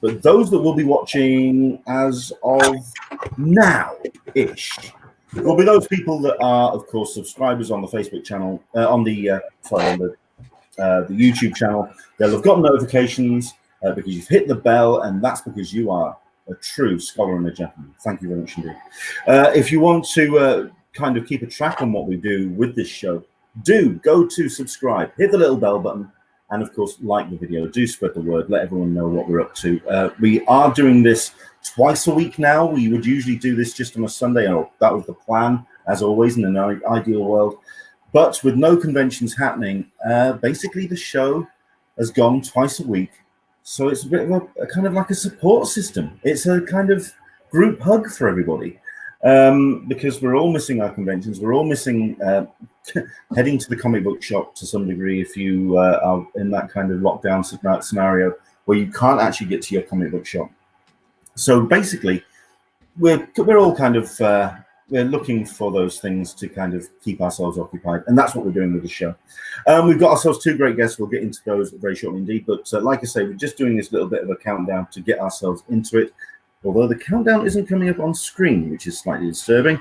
but those that will be watching as of now-ish will be those people that are, of course, subscribers on the Facebook channel, on the YouTube channel. They'll have got notifications because you've hit the bell, and that's because you are a true scholar and a gentleman. Thank you very much indeed. If you want to kind of keep a track on what we do with this show, do go to subscribe, hit the little bell button, and of course, like the video. Do spread the word. Let everyone know what we're up to. We are doing this twice a week now. We would usually do this just on a Sunday, and that was the plan, as always, in an ideal world. But with no conventions happening, basically the show has gone twice a week. So it's a bit of a kind of like a support system. It's a kind of group hug for everybody, because we're all missing our conventions. We're all missing heading to the comic book shop to some degree if you are in that kind of lockdown scenario where you can't actually get to your comic book shop. So basically, we're all kind of we're looking for those things to kind of keep ourselves occupied, and that's what we're doing with the show. We've got ourselves two great guests. We'll get into those very shortly indeed. But like I say, we're just doing this little bit of a countdown to get ourselves into it. Although the countdown isn't coming up on screen, which is slightly disturbing.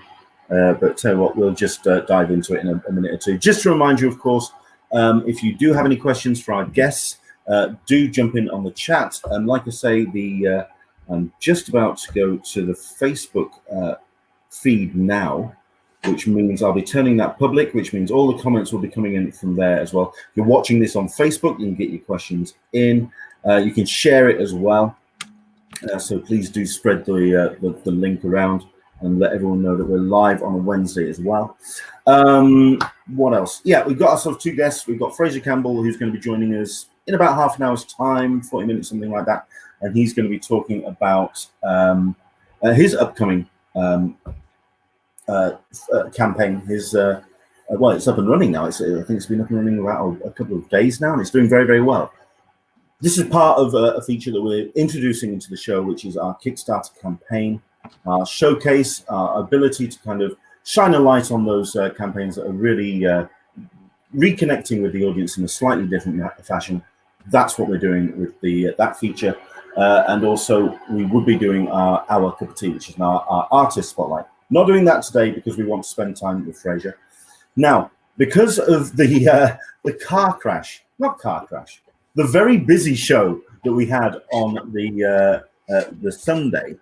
But tell you what, we'll just dive into it in a minute or two. Just to remind you, of course, if you do have any questions for our guests, do jump in on the chat. And like I say, I'm just about to go to the Facebook feed now, which means I'll be turning that public, which means all the comments will be coming in from there as well. If you're watching this on Facebook, you can get your questions in. You can share it as well. So please do spread the link around and let everyone know that we're live on a Wednesday as well. What else? Yeah, we've got ourselves two guests. We've got FRASER Campbell, who's going to be joining us in about half an hour's time, 40 minutes, something like that. And he's going to be talking about his upcoming campaign. Well, it's up and running now. I think it's been up and running about a couple of days now, and it's doing very, very well. This is part of a feature that we're introducing into the show, which is our Kickstarter campaign, our showcase, our ability to kind of shine a light on those campaigns that are really reconnecting with the audience in a slightly different fashion. That's what we're doing with that feature. And also, we would be doing our cup of tea, which is our artist spotlight. Not doing that today because we want to spend time with Fraser. Now, because of the the very busy show that we had on the Sunday,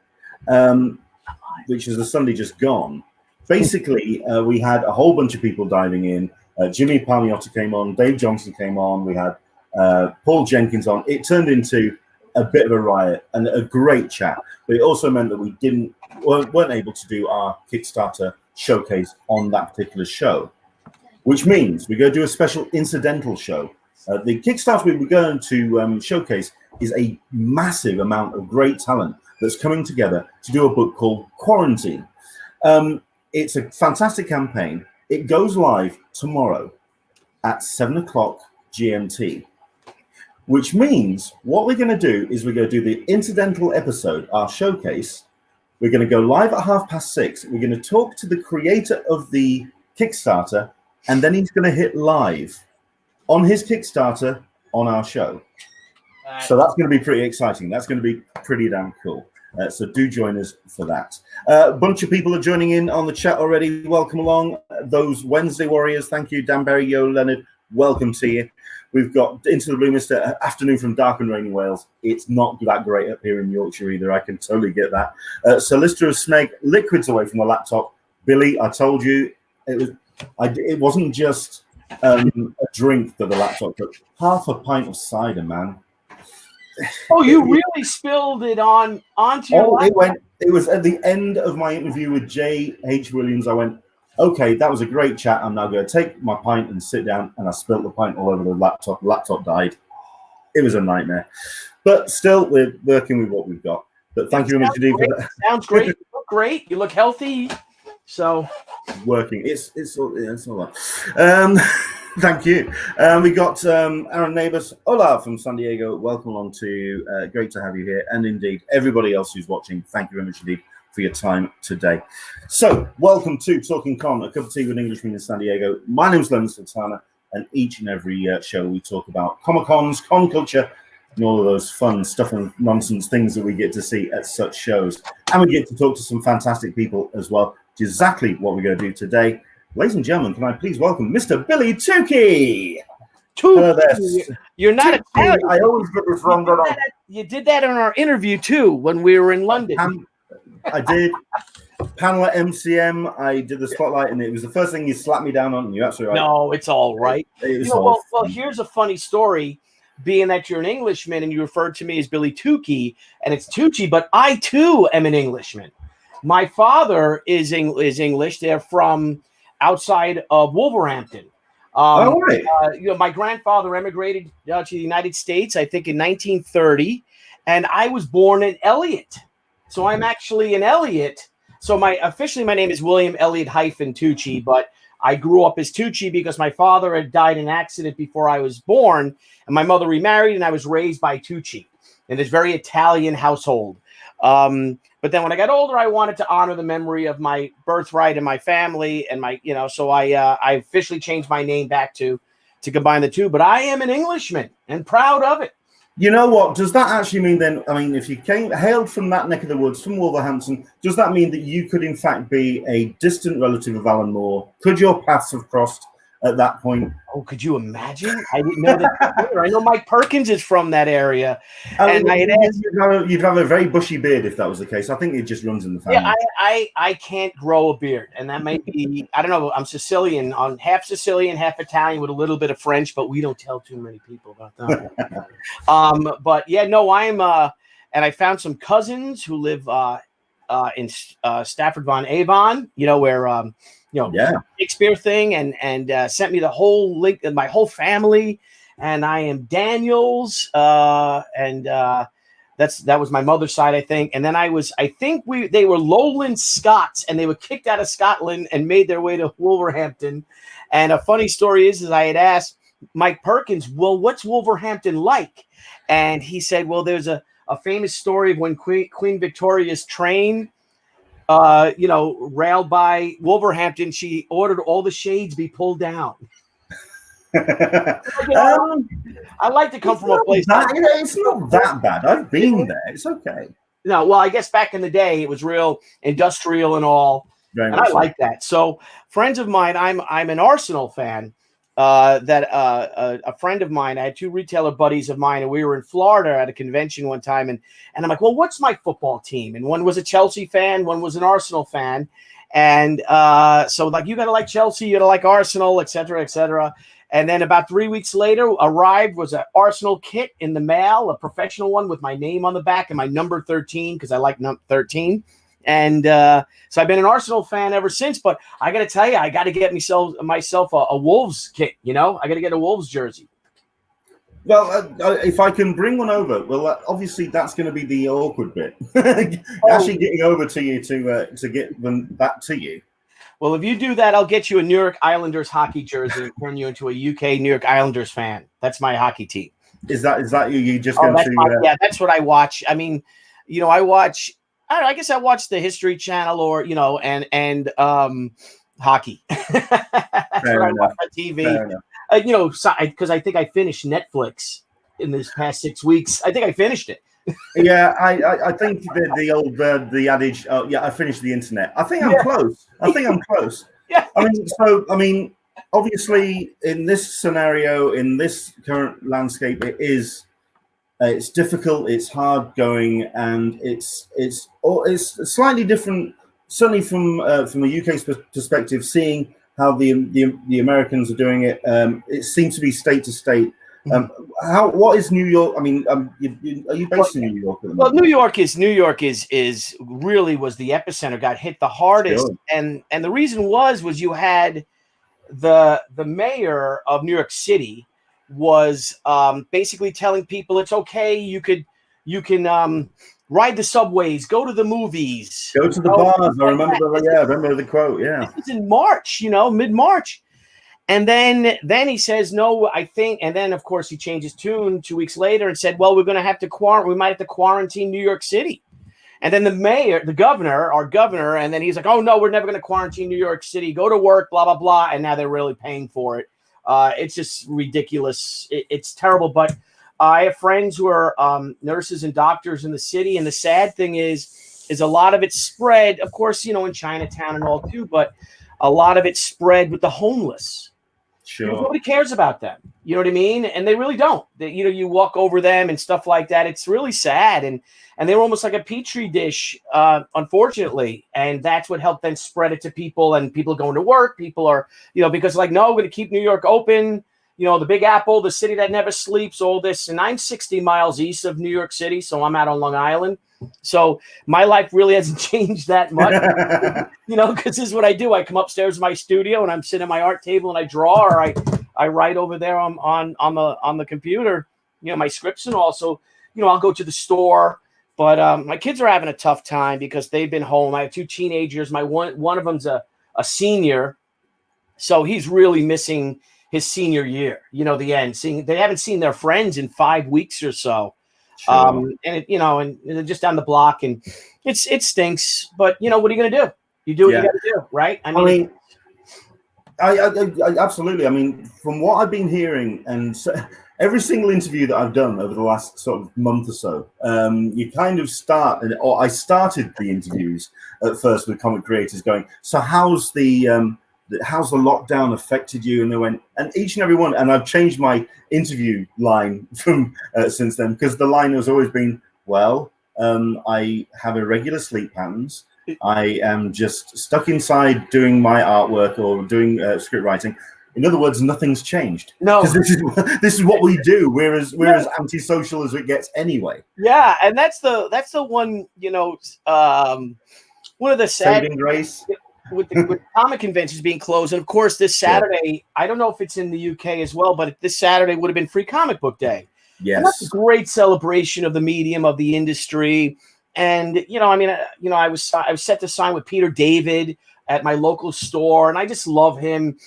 which is the Sunday just gone. Basically, we had a whole bunch of people diving in. Jimmy Palmiotti came on, Dave Johnson came on. We had Paul Jenkins on. It turned into a bit of a riot and a great chat, but it also meant that we weren't able to do our Kickstarter showcase on that particular show, which means we're going to do a special incidental show. The Kickstarter we're going to showcase is a massive amount of great talent that's coming together to do a book called Quarantine. It's a fantastic campaign. It goes live tomorrow at 7 o'clock GMT, which means what we're going to do is we're going to do the incidental episode, our showcase. We're going to go live at 6:30. We're going to talk to the creator of the Kickstarter, and then he's going to hit live on his Kickstarter on our show. So that's going to be pretty exciting. That's going to be pretty damn cool. So do join us for that. A bunch of people are joining in on the chat already. Welcome along. Those Wednesday warriors. Thank you, Dan Berry, Yo, Leonard. Welcome to you. We've got Into the Blue Mister, afternoon from dark and rainy Wales. It's not that great up here in Yorkshire either. I can totally get that. Solicitor of Snake, liquids away from the laptop. Billy, I told you, it wasn't just a drink that the laptop took. Half a pint of cider, man. Oh, you really spilled it onto your laptop? It was at the end of my interview with J.H. Williams. I went, okay, that was a great chat. I'm now going to take my pint and sit down, and I spilled the pint all over the laptop. The laptop died. It was a nightmare. But still, we're working with what we've got. But thank you very much indeed for that. Sounds great. You look great. You look healthy. So working. It's all right. Thank you. We got Aaron Neighbors. Hola from San Diego. Welcome along to great to have you here. And indeed, everybody else who's watching, thank you very much indeed for your time today. So, welcome to Talkin Con, a cup of tea with Englishman in San Diego. My name's Leonard Sultana, and each and every show we talk about Comic-Cons, con culture, and all of those fun stuff and nonsense things that we get to see at such shows. And we get to talk to some fantastic people as well, which is exactly what we're going to do today. Ladies and gentlemen, can I please welcome Mr. Billy Tucci? Hello there. You're not Italian. I always get this wrong. You did that in our interview too when we were in London. I did. Panel at MCM, I did the spotlight, and it was the first thing you slapped me down on. And you're absolutely right. No, it's all right. Well, here's a funny story. Being that you're an Englishman and you referred to me as Billy Tucci, and it's Tucci, but I too am an Englishman. My father is English. They're from outside of Wolverhampton. Right. My grandfather emigrated to the United States, I think, in 1930, and I was born in Elliott. So I'm actually an Elliott. So my name is William Elliott Tucci, but I grew up as Tucci because my father had died in an accident before I was born, and my mother remarried, and I was raised by Tucci in this very Italian household. But then when I got older, I wanted to honor the memory of my birthright and my family, and so I officially changed my name back to combine the two. But I am an Englishman and proud of it. You know what? Does that actually mean then? I mean, if you hailed from that neck of the woods, from Wolverhampton, does that mean that you could in fact be a distant relative of Alan Moore? Could your paths have crossed at that point? Oh, could you imagine? I didn't know that. I know Mike Perkins is from that area, you'd have a very bushy beard if that was the case. I think it just runs in the family. Yeah, I can't grow a beard, and that might be, I don't know. I'm Sicilian, half Sicilian, half Italian, with a little bit of French, but we don't tell too many people about that. But yeah, no, I'm and I found some cousins who live in Stafford-on-Avon, where Shakespeare thing, and sent me the whole link of my whole family, and I am Daniels, and that was my mother's side, I think. And then they were Lowland Scots, and they were kicked out of Scotland and made their way to Wolverhampton. And a funny story is I had asked Mike Perkins, well, what's Wolverhampton like? And he said, well, there's a famous story of when Queen Victoria's train railed by Wolverhampton, she ordered all the shades be pulled down. I like to come from a place it's not that bad. I've been there. It's okay. No, well, I guess back in the day it was real industrial and all. Very and much I like that. So friends of mine, I'm an Arsenal fan. A friend of mine, I had two retailer buddies of mine, and we were in Florida at a convention one time, and I'm like, well, what's my football team? And one was a Chelsea fan, one was an Arsenal fan, and so like, you gotta like Chelsea, you gotta like Arsenal, etc., etc. And then about 3 weeks later, arrived was an Arsenal kit in the mail, a professional one with my name on the back and my number 13 because I like number 13. And so I've been an Arsenal fan ever since. But I got to tell you, I got to get myself a Wolves kit. I got to get a Wolves jersey. Well, if I can bring one over, well, obviously that's going to be the awkward bit. Actually getting over to you to get that to you. Well, if you do that, I'll get you a New York Islanders hockey jersey and turn you into a UK New York Islanders fan. That's my hockey team. Is that you just going to? Yeah, that's what I watch. I mean, I watch. I guess I watch the History Channel or and hockey. Fair enough. On TV. Because I think I finished Netflix in this past 6 weeks. I think I finished it. Yeah, I think the old the adage. Oh, yeah, I finished the internet. I think I'm close. Yeah. I mean, obviously, in this scenario, in this current landscape, it's difficult, it's hard going, and it's slightly different. Certainly from a UK perspective, seeing how the Americans are doing it, it seems to be state to state. What is New York? I mean, are you based in New York? Well, New York is really was the epicenter. Got hit the hardest, sure. and the reason was you had the mayor of New York City was basically telling people it's okay. You can ride the subways, go to the movies, go to the bars. I remember the quote. Yeah, this was in March, mid-March. And then he says, no, I think, and then of course he changed his tune 2 weeks later and said, well, we might have to quarantine New York City. And then our governor, and then he's like, oh no, we're never going to quarantine New York City. Go to work, blah, blah, blah. And now they're really paying for it. It's just ridiculous. It's terrible. But I have friends who are nurses and doctors in the city, and the sad thing is a lot of it spread, of course, in Chinatown and all too, but a lot of it spread with the homeless. Sure. Nobody cares about them. You know what I mean? And they really don't. You walk over them and stuff like that. It's really sad. And they were almost like a petri dish, unfortunately. And that's what helped then spread it to people. And people going to work. People are, because like, no, we're going to keep New York open. The Big Apple, the city that never sleeps, all this. And I'm 60 miles east of New York City. So I'm out on Long Island. So my life really hasn't changed that much, because this is what I do. I come upstairs to my studio and I'm sitting at my art table and I draw, or I write over there on the computer, my scripts and all. So, I'll go to the store, but my kids are having a tough time because they've been home. I have 2 teenagers. My one of them's a senior, so he's really missing his senior year. The end. They haven't seen their friends in 5 weeks or so. Sure. And and they're just down the block, and it stinks. But what are you going to do? You do what you got to do, right? I mean, I absolutely. I mean, from what I've been hearing, and every single interview that I've done over the last sort of month or so, you kind of start, or I started the interviews at first with comic creators going, so how's the lockdown affected you? And they went, and each and every one, and I've changed my interview line from since then, because the line has always been, well, I have irregular sleep patterns. I am just stuck inside doing my artwork or doing script writing. In other words, nothing's changed. No, because this is what we do. We're as antisocial as it gets anyway. Yeah, and that's the one. One of the sad saving grace with comic conventions being closed, and of course this Saturday. I don't know if it's in the UK as well, but this Saturday would have been Free Comic Book Day. Yes, and that's a great celebration of the medium, of the industry. And I was set to sign with Peter David at my local store, and I just love him,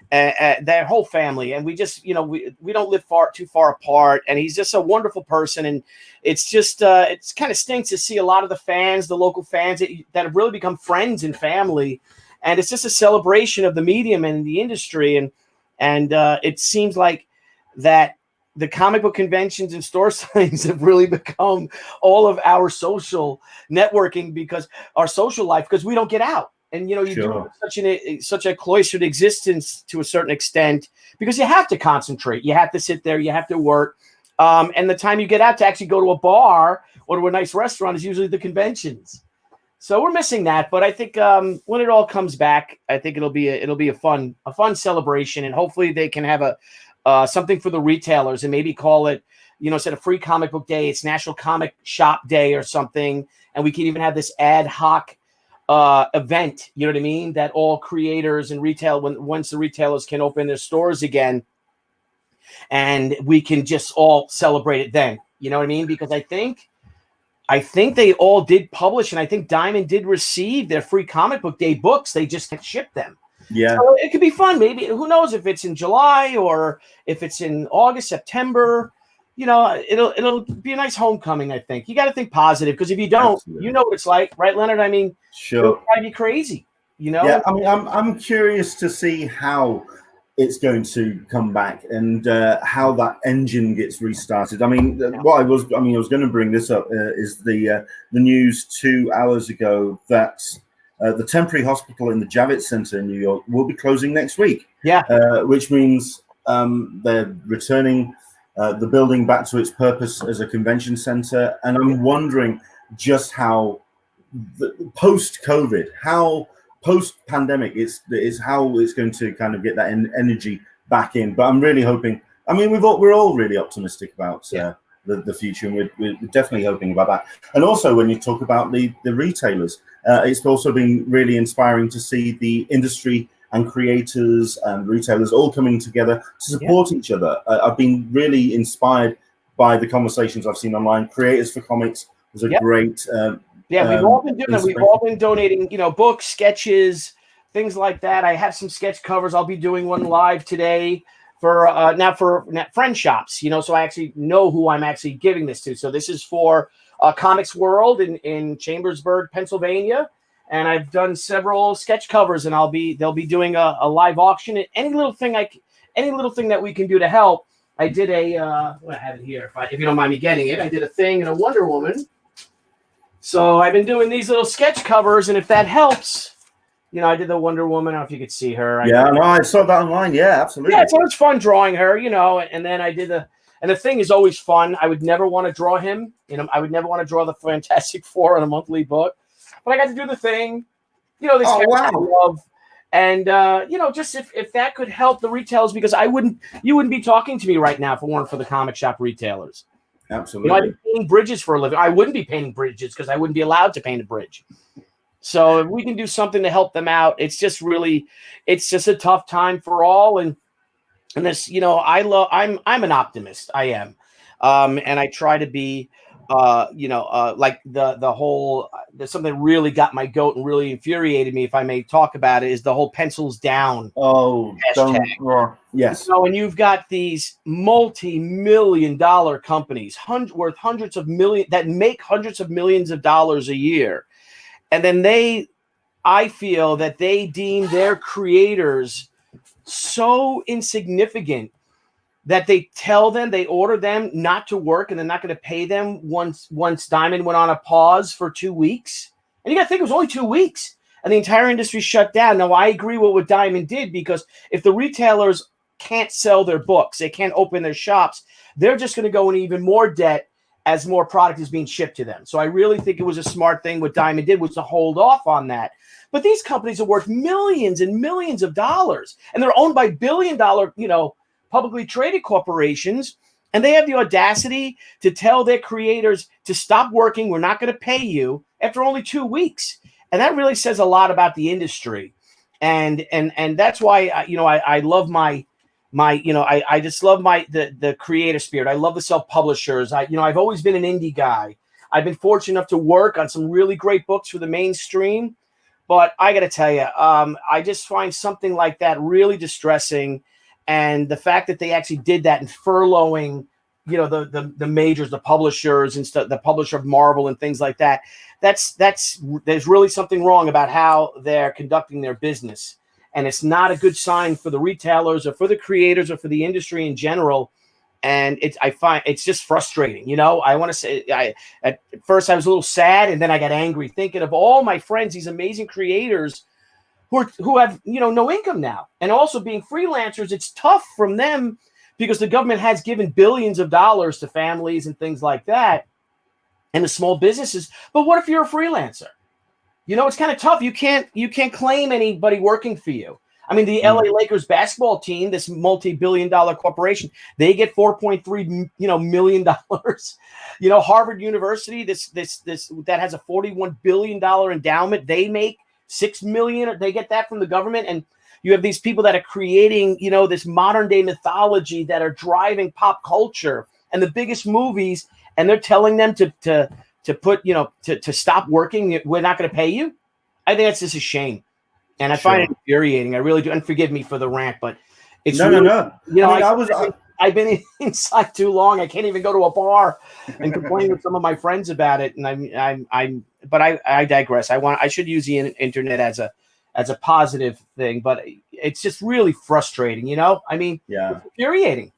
their whole family, and we just we don't live too far apart, and he's just a wonderful person. And it's just it's kind of stinks to see a lot of the fans, the local fans that have really become friends and family, and it's just a celebration of the medium and the industry, and it seems like that the comic book conventions and store signs have really become all of our social networking, because our social life, because we don't get out. And, you do such a cloistered existence to a certain extent, because you have to concentrate. You have to sit there. You have to work. And the time you get out to actually go to a bar or to a nice restaurant is usually the conventions. So we're missing that. But I think when it all comes back, I think it'll be a fun celebration. And hopefully they can have something for the retailers, and maybe call it, instead of Free Comic Book Day, it's National Comic Shop Day or something. And we can even have this ad hoc event, you know what I mean, that all creators and once the retailers can open their stores again, and we can just all celebrate it then, you know what I mean? Because I think they all did publish, and I think Diamond did receive their Free Comic Book Day books. They just had shipped them. Yeah, so it could be fun. Maybe, who knows if it's in July or if it's in August, September. It'll be a nice homecoming. I think you got to think positive, because if you don't, absolutely, you know what it's like, right, Leonard? I mean, sure, it'll drive you crazy. Yeah, I mean, I'm curious to see how it's going to come back, and how that engine gets restarted. I mean, I was going to bring this up is the news 2 hours ago that the temporary hospital in the Javits Center in New York will be closing next week. Yeah, which means they're returning the building back to its purpose as a convention center. And I'm wondering just how post-COVID, how post-pandemic is how it's going to kind of get that energy back in. But I'm really hoping. I mean, we're all really optimistic about the future, and we're definitely hoping about that. And also, when you talk about the retailers, it's also been really inspiring to see the industry and creators and retailers all coming together to support each other. I've been really inspired by the conversations I've seen online. Creators for Comics was a great. We've all been doing. We've all been donating, books, sketches, things like that. I have some sketch covers. I'll be doing one live today for friend shops. So I actually know who I'm actually giving this to. So this is for Comics World in Chambersburg, Pennsylvania. And I've done several sketch covers, and they'll be doing a live auction. Any little thing that we can do to help. I did a well, I have it here. If you don't mind me getting it, I did a thing in a Wonder Woman. So I've been doing these little sketch covers, and if that helps, you know, I did the Wonder Woman. I don't know if you could see her. Yeah, no, I saw that online. Yeah, absolutely. Yeah, it's always fun drawing her, you know. And then I did and the thing is always fun. I would never want to draw him. You know, I would never want to draw the Fantastic Four on a monthly book, but I got to do the thing. You know, this I love. And you know, just if that could help the retailers, because you wouldn't be talking to me right now if it weren't for the comic shop retailers. Absolutely. You know, I'd be painting bridges for a living. I wouldn't be painting bridges because I wouldn't be allowed to paint a bridge. So if we can do something to help them out, it's just a tough time for all. And this, you know, I'm an optimist. I am. And I try to be, you know, like the whole, there's something that really got my goat and really infuriated me, if I may talk about it, is the whole pencils down. Oh, yes. You know, and you've got these multi-million-dollar companies worth hundreds of millions that make hundreds of millions of dollars a year. And then I feel that they deem their creators so insignificant that they order them not to work, and they're not going to pay them once Diamond went on a pause for 2 weeks. And you got to think it was only 2 weeks, and the entire industry shut down. Now, I agree with what Diamond did, because if the retailers can't sell their books, they can't open their shops, they're just going to go in even more debt as more product is being shipped to them. So I really think it was a smart thing what Diamond did, was to hold off on that. But these companies are worth millions and millions of dollars, and they're owned by billion-dollar, you know, publicly traded corporations, and they have the audacity to tell their creators to stop working. We're not going to pay you after only 2 weeks. And that really says a lot about the industry. And that's why, I love I just love the creator spirit. I love the self-publishers. I've always been an indie guy. I've been fortunate enough to work on some really great books for the mainstream, but I got to tell you, I just find something like that really distressing. And the fact that they actually did that and furloughing, you know, the majors, the publishers and stuff, the publisher of Marvel and things like that, there's really something wrong about how they're conducting their business. And it's not a good sign for the retailers or for the creators or for the industry in general. And I find it's just frustrating. You know, I want to say, at first I was a little sad, and then I got angry thinking of all my friends, these amazing creators who have, you know, no income now. And also being freelancers, it's tough from them because the government has given billions of dollars to families and things like that and the small businesses. But what if you're a freelancer? You know, it's kind of tough. You can't claim anybody working for you. I mean, the LA Lakers basketball team, this multi-billion-dollar corporation, they get $4.3 million. You know, Harvard University, this that has a $41 billion endowment, they make $6 million. They get that from the government. And you have these people that are creating, you know, this modern day mythology that are driving pop culture and the biggest movies, and they're telling them to put, you know, to stop working. We're not going to pay you. I think that's just a shame. And I find it infuriating. I really do. And forgive me for the rant, but it's no. You know, I've been inside too long. I can't even go to a bar and complain with some of my friends about it. And but I digress. I should use the internet as a positive thing, but it's just really frustrating. You know, I mean, it's infuriating.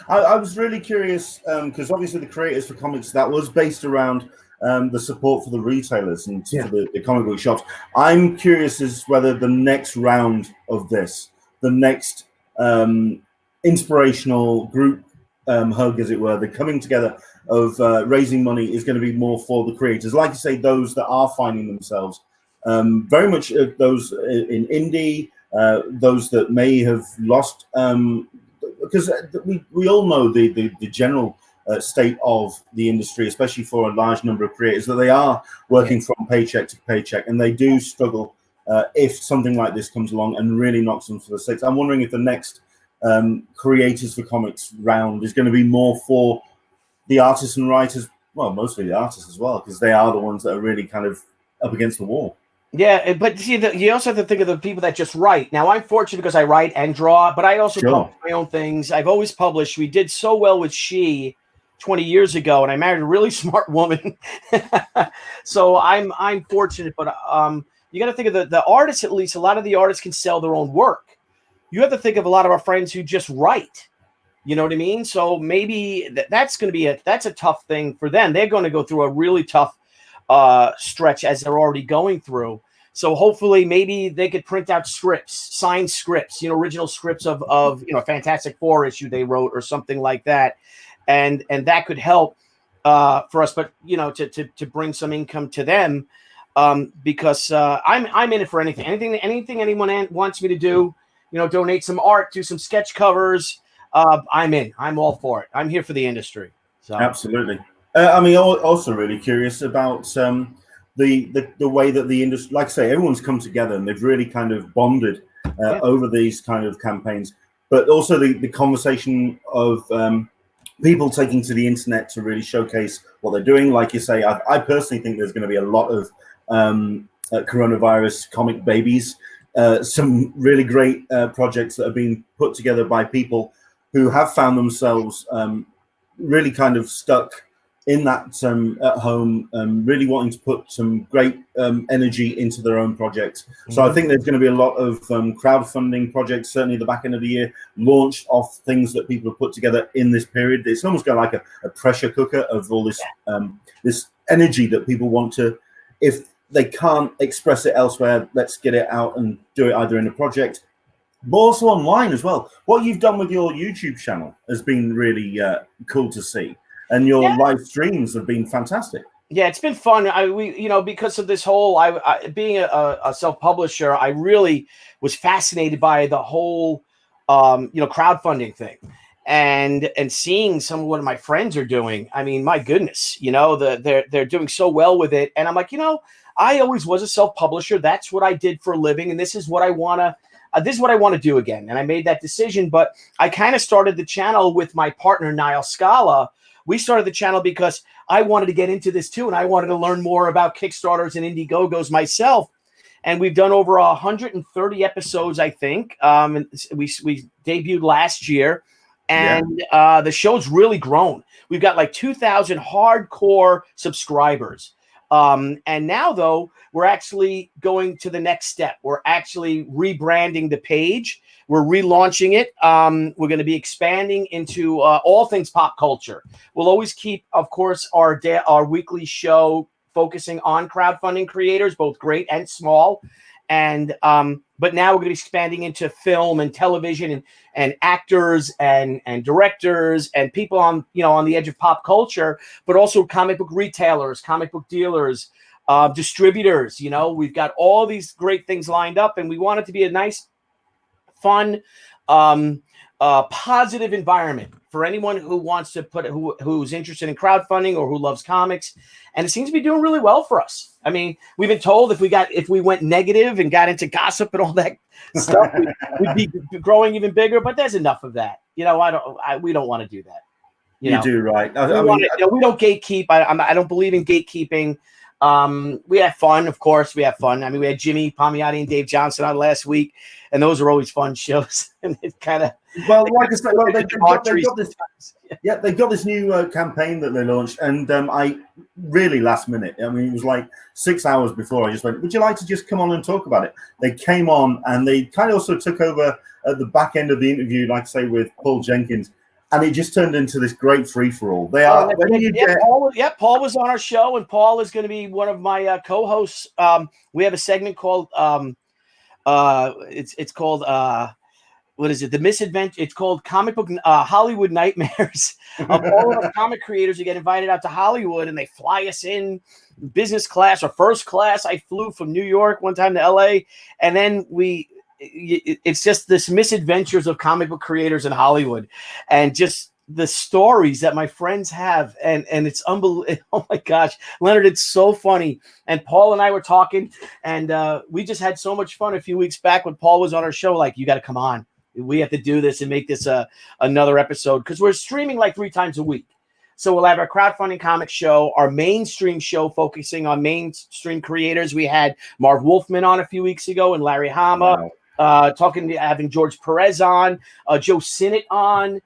I was really curious because obviously the Creators for Comics, that was based around the support for the retailers and for the comic book shops. I'm curious as whether the next round of this, the next inspirational group hug, as it were, the coming together of raising money is going to be more for the creators. Like you say, those that are finding themselves, very much those in indie, those that may have lost, because we all know the general state of the industry, especially for a large number of creators, that they are working from paycheck to paycheck, and they do struggle if something like this comes along and really knocks them for the six. I'm wondering if the next Creators for Comics round is going to be more for the artists and writers, well, mostly the artists as well, because they are the ones that are really kind of up against the wall. Yeah, but see, you also have to think of the people that just write. Now, I'm fortunate because I write and draw, but I also publish my own things. I've always published. We did so well with She 20 years ago, and I married a really smart woman. So I'm fortunate, but you got to think of the artists. At least a lot of the artists can sell their own work. You have to think of a lot of our friends who just write. You know what I mean? So maybe that's going to be that's a tough thing for them. They're going to go through a really tough stretch as they're already going through. So hopefully maybe they could print out scripts, signed scripts, original scripts of Fantastic Four issue they wrote or something like that. And that could help for us, but to bring some income to them, because I'm in it for anything anyone wants me to do, donate some art, do some sketch covers. I'm in. I'm all for it. I'm here for the industry. So absolutely. I mean, also really curious about the way that the industry, like I say, everyone's come together and they've really kind of bonded over these kind of campaigns, but also the conversation of people taking to the internet to really showcase what they're doing. Like you say, I personally think there's going to be a lot of coronavirus comic babies, some really great projects that are being put together by people who have found themselves really kind of stuck in that at home, really wanting to put some great energy into their own projects. So I think there's going to be a lot of crowdfunding projects, certainly at the back end of the year, launched off things that people have put together in this period. It's almost kind of like a pressure cooker of all this this energy that people want to, if they can't express it elsewhere, let's get it out and do it either in a project, but also online as well. What you've done with your YouTube channel has been really cool to see. And your live streams have been fantastic. Yeah, it's been fun. Because of this whole, being a self-publisher, I really was fascinated by the whole, crowdfunding thing, and seeing some of what my friends are doing. I mean, my goodness, they're doing so well with it, and I'm like, I always was a self-publisher. That's what I did for a living, and this is what I want to. This is what I want to do again, and I made that decision. But I kind of started the channel with my partner Niall Scala. We started the channel because I wanted to get into this too, and I wanted to learn more about Kickstarters and Indiegogos myself. And we've done over 130 episodes, I think. And we debuted last year, and the show's really grown. We've got like 2,000 hardcore subscribers. And now, though, we're actually going to the next step. We're actually rebranding the page. We're relaunching it. We're going to be expanding into all things pop culture. We'll always keep, of course, our weekly show focusing on crowdfunding creators, both great and small. And but now we're going to be expanding into film and television and actors and directors and people on the edge of pop culture, but also comic book retailers, comic book dealers, distributors. We've got all these great things lined up, and we want it to be a nice, fun, positive environment for anyone who wants to who's interested in crowdfunding or who loves comics. And it seems to be doing really well for us. I mean, we've been told if we went negative and got into gossip and all that stuff, we'd be growing even bigger. But there's enough of that. We don't want to do that. You do right. We don't gatekeep. I don't believe in gatekeeping. We have fun, of course. We have fun. I mean, we had Jimmy Palmiotti and Dave Johnson on last week, and those are always fun shows. And it kind of like I said, they've got this new campaign that they launched, and I really last minute. I mean, it was like 6 hours before. I just went, "Would you like to just come on and talk about it?" They came on, and they kind of also took over at the back end of the interview, like I say, with Paul Jenkins. And it just turned into this great free-for-all. They are. Paul was on our show, and Paul is going to be one of my co-hosts. We have a segment called it's called what is it? The Misadventure. It's called Comic Book Hollywood Nightmares. All of our comic creators who get invited out to Hollywood, and they fly us in business class or first class. I flew from New York one time to LA, and then it's just this misadventures of comic book creators in Hollywood, and just the stories that my friends have, and it's unbelievable. Oh my gosh, Leonard, it's so funny. And Paul and I were talking, and we just had so much fun a few weeks back when Paul was on our show. Like, you got to come on. We have to do this and make this another episode, because we're streaming like 3 times a week. So we'll have our crowdfunding comic show, our mainstream show focusing on mainstream creators. We had Marv Wolfman on a few weeks ago, and Larry Hama. Wow. Having George Perez on, Joe Sinnott on,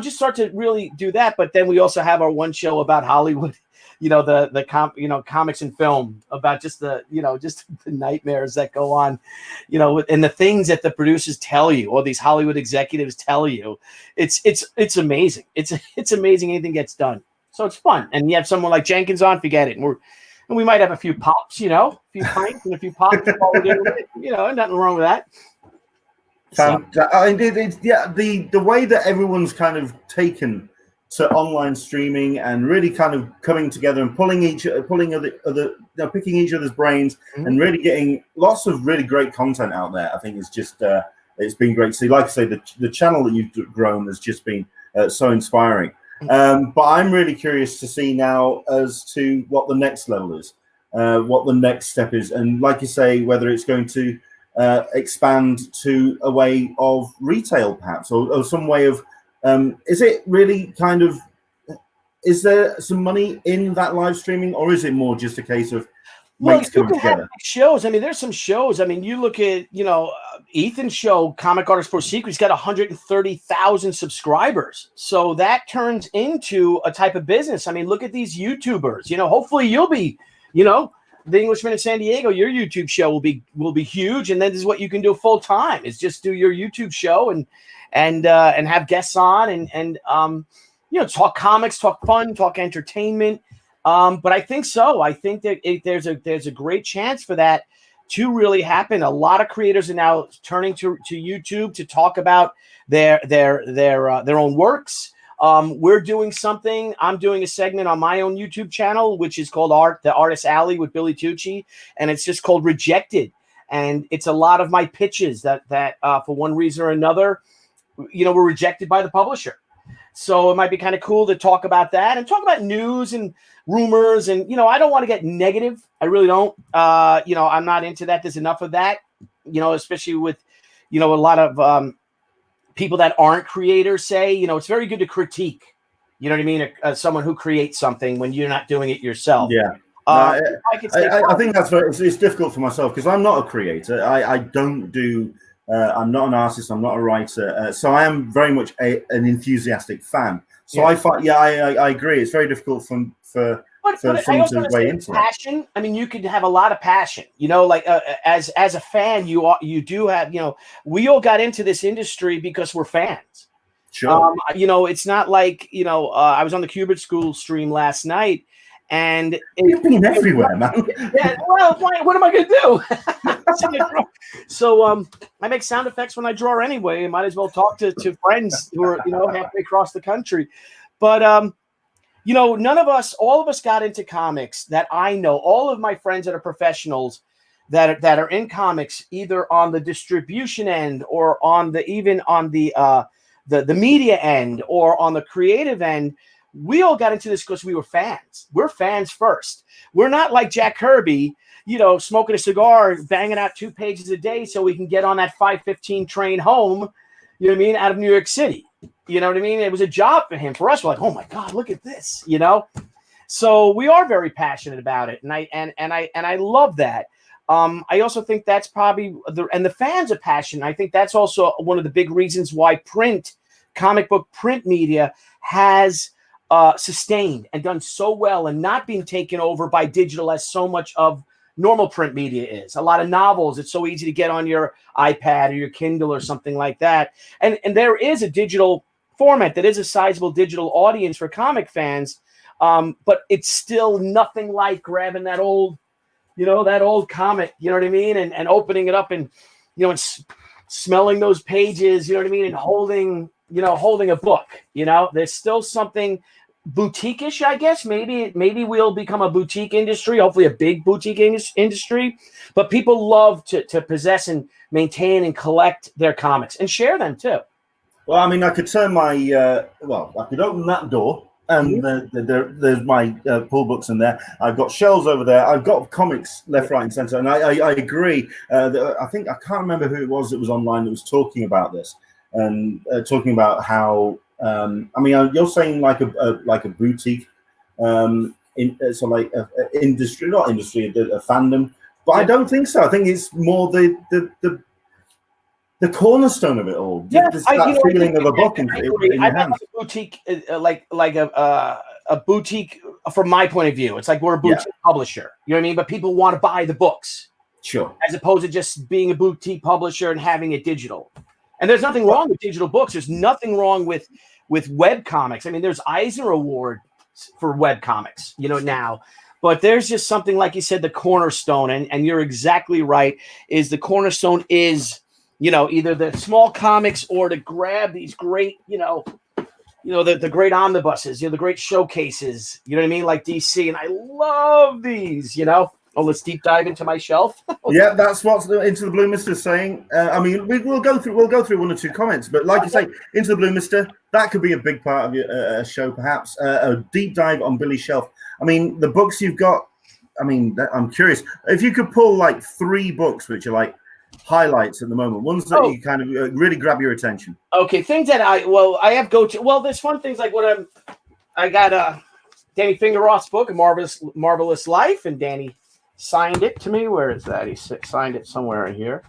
just start to really do that. But then we also have our one show about Hollywood, comics and film, about just the nightmares that go on, and the things that the producers tell you, or these Hollywood executives tell you. It's amazing. It's amazing anything gets done. So it's fun. And you have someone like Jenkins on, forget it. And we might have a few pops, a few pints and a few pops while we're doing it. Nothing wrong with that. The way that everyone's kind of taken to online streaming and really kind of coming together and picking each other's brains, and really getting lots of really great content out there, I think is just it's been great to see. Like I say, the channel that you've grown has just been so inspiring. But I'm really curious to see now as to what the next level is, what the next step is, and like you say, whether it's going to expand to a way of retail, perhaps, or some way of. Is it really kind of? Is there some money in that live streaming, or is it more just a case of mates coming together? Shows. I mean, there's some shows. I mean, you look at Ethan's show, Comic Artist for Secrets, got 130,000 subscribers. So that turns into a type of business. I mean, look at these YouTubers. Hopefully you'll be, the Englishman in San Diego. Your YouTube show will be huge, and then this is what you can do full time. Is just do your YouTube show and have guests on and talk comics, talk fun, talk entertainment. But I think so. I think that there's a great chance for that to really happen. A lot of creators are now turning to YouTube to talk about their own works. We're doing something. I'm doing a segment on my own YouTube channel, which is called The Artist Alley with Billy Tucci, and it's just called Rejected. And it's a lot of my pitches that for one reason or another, were rejected by the publisher. So it might be kind of cool to talk about that and talk about news and rumors. And, I don't want to get negative. I really don't. I'm not into that. There's enough of that, especially with, a lot of people that aren't creators say, it's very good to critique, you know what I mean? Someone who creates something when you're not doing it yourself. Yeah. I think it's difficult for myself because I'm not a creator. I don't do. I'm not an artist. I'm not a writer. So I am very much an enthusiastic fan. So I find, I agree. It's very difficult for someone to weigh into passion. I mean, you could have a lot of passion. Like as a fan, you do have. We all got into this industry because we're fans. Sure. It's not like I was on the Cubit School stream last night. And you've been everywhere, man. Yeah, well, what am I going to do? So I make sound effects when I draw anyway. I might as well talk to friends who are halfway across the country. But none of us, all of us, got into comics that I know. All of my friends that are professionals that are in comics, either on the distribution end or even on the media end or on the creative end. We all got into this because we were fans. We're fans first. We're not like Jack Kirby, smoking a cigar, banging out 2 pages a day so we can get on that 5:15 train home, out of New York City. You know what I mean? It was a job for him. For us, we're like, oh my God, look at this, So we are very passionate about it, and I love that. I also think that's probably the fans are passionate. I think that's also one of the big reasons why comic book print media has sustained and done so well and not being taken over by digital as so much of normal print media is. A lot of novels, it's so easy to get on your iPad or your Kindle or something like that. And there is a digital format that is a sizable digital audience for comic fans, but it's still nothing like grabbing that old comic, you know what I mean? And opening it up and, and smelling those pages, you know what I mean? And holding a book, there's still something boutique-ish, I guess. Maybe we'll become a boutique industry, hopefully a big boutique industry, but people love to possess and maintain and collect their comics and share them too. Well, I mean, I could turn my I could open that door and there's my pull books in there. I've got shelves over there. I've got comics left, right, and center. And I agree. I can't remember who it was that was online that was talking about this and talking about how. You're saying like a boutique, industry, not industry, a fandom, but I don't think so. I think it's more the cornerstone of it all. Yeah, that feeling of a book in your hands. Like a boutique, a boutique from my point of view. It's like we're a boutique publisher. You know what I mean? But people want to buy the books. Sure. As opposed to just being a boutique publisher and having it digital. And there's nothing wrong with digital books. There's nothing wrong with web comics. I mean, there's Eisner Award for web comics, you know, now. But there's just something, like you said, the cornerstone, and you're exactly right, is the cornerstone is, you know, either the small comics or to grab these great, the great omnibuses, you know, the great showcases, you know what I mean? Like DC, and I love these, you know. Oh, let's deep dive into my shelf. Yeah, that's what Into the Blue Mister is saying. I mean, we'll go through one or two comments, but like you say, Into the Blue Mister, that could be a big part of your show, perhaps. A deep dive on Billy's shelf. I mean, the books you've got. I mean, I'm curious if you could pull like 3 books which are like highlights at the moment, ones that you kind of really grab your attention. Okay, things that I have go-to. Well, there's fun things like I got Danny Fingerroth's book, A Marvelous Life, and Danny signed it to me. Where is that? He signed it somewhere in here.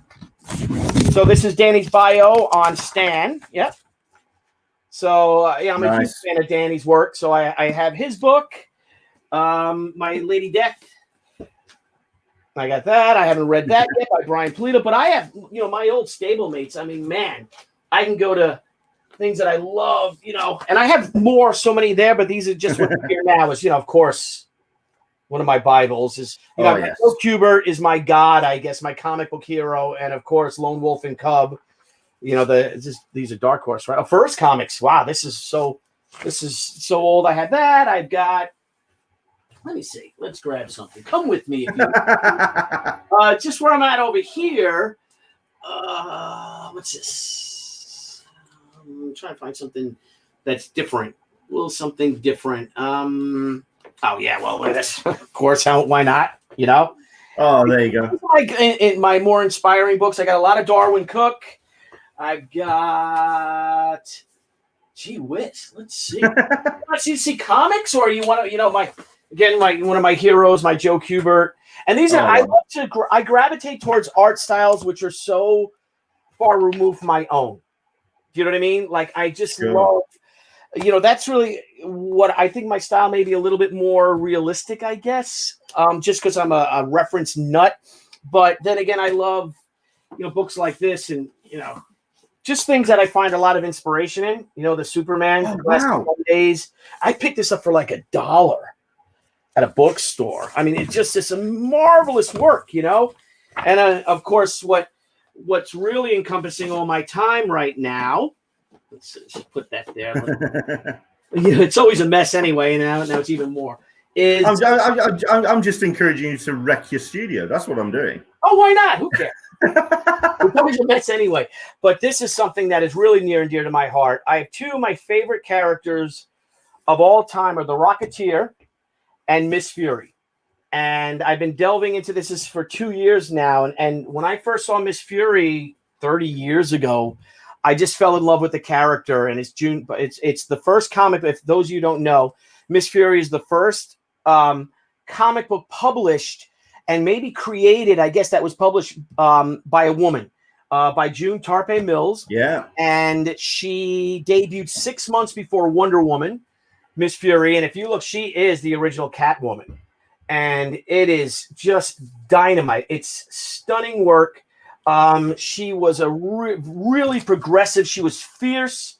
So this is Danny's bio on Stan. Yep. So I'm a huge fan of Danny's work. So I have his book, My Lady Death. I got that. I haven't read that yet by Brian Pulido, but I have, you know, my old stablemates. I mean, man, I can go to things that I love, you know, and I have so many there, but these are just what's here now is, you know, of course, one of my Bibles is, you know, Joe Kubert is my god, I guess, my comic book hero, and of course, Lone Wolf and Cub. You know, these are Dark Horse, right? First Comics. Wow, this is so old. I had that. I've got. Let me see. Let's grab something. Come with me if you. Just where I'm at over here. What's this? I'm trying to find something that's different. A little something different. Oh yeah, well, look at this. Of course, why not? You know. Oh, there you go. Like in my more inspiring books, I got a lot of Darwin Cook. I've got. Gee whiz. Let's see. You see comics, or you want to? You know, one of my heroes, my Joe Kubert, and these are. I gravitate towards art styles which are so far removed from my own. Do you know what I mean? Like I just love. You know, that's really what I think my style may be a little bit more realistic, I guess, just because I'm a reference nut. But then again, I love, you know, books like this and, you know, just things that I find a lot of inspiration in. You know, the Superman days. I picked this up for like $1 at a bookstore. I mean, it's a marvelous work, you know. And of course, what's really encompassing all my time right now. Let's just put that there. It's always a mess anyway. Now it's even more. I'm just encouraging you to wreck your studio. That's what I'm doing. Oh, why not? Who cares? It's always a mess anyway. But this is something that is really near and dear to my heart. I have 2 of my favorite characters of all time are the Rocketeer and Miss Fury. And I've been delving into this for 2 years now. And when I first saw Miss Fury 30 years ago, I just fell in love with the character, and it's the first comic. If those of you don't know, Miss Fury is the first comic book published and maybe created. I guess that was published by a woman, by June Tarpe Mills. Yeah, and she debuted 6 months before Wonder Woman, Miss Fury. And if you look, she is the original Catwoman, and it is just dynamite. It's stunning work. She was a really progressive. She was fierce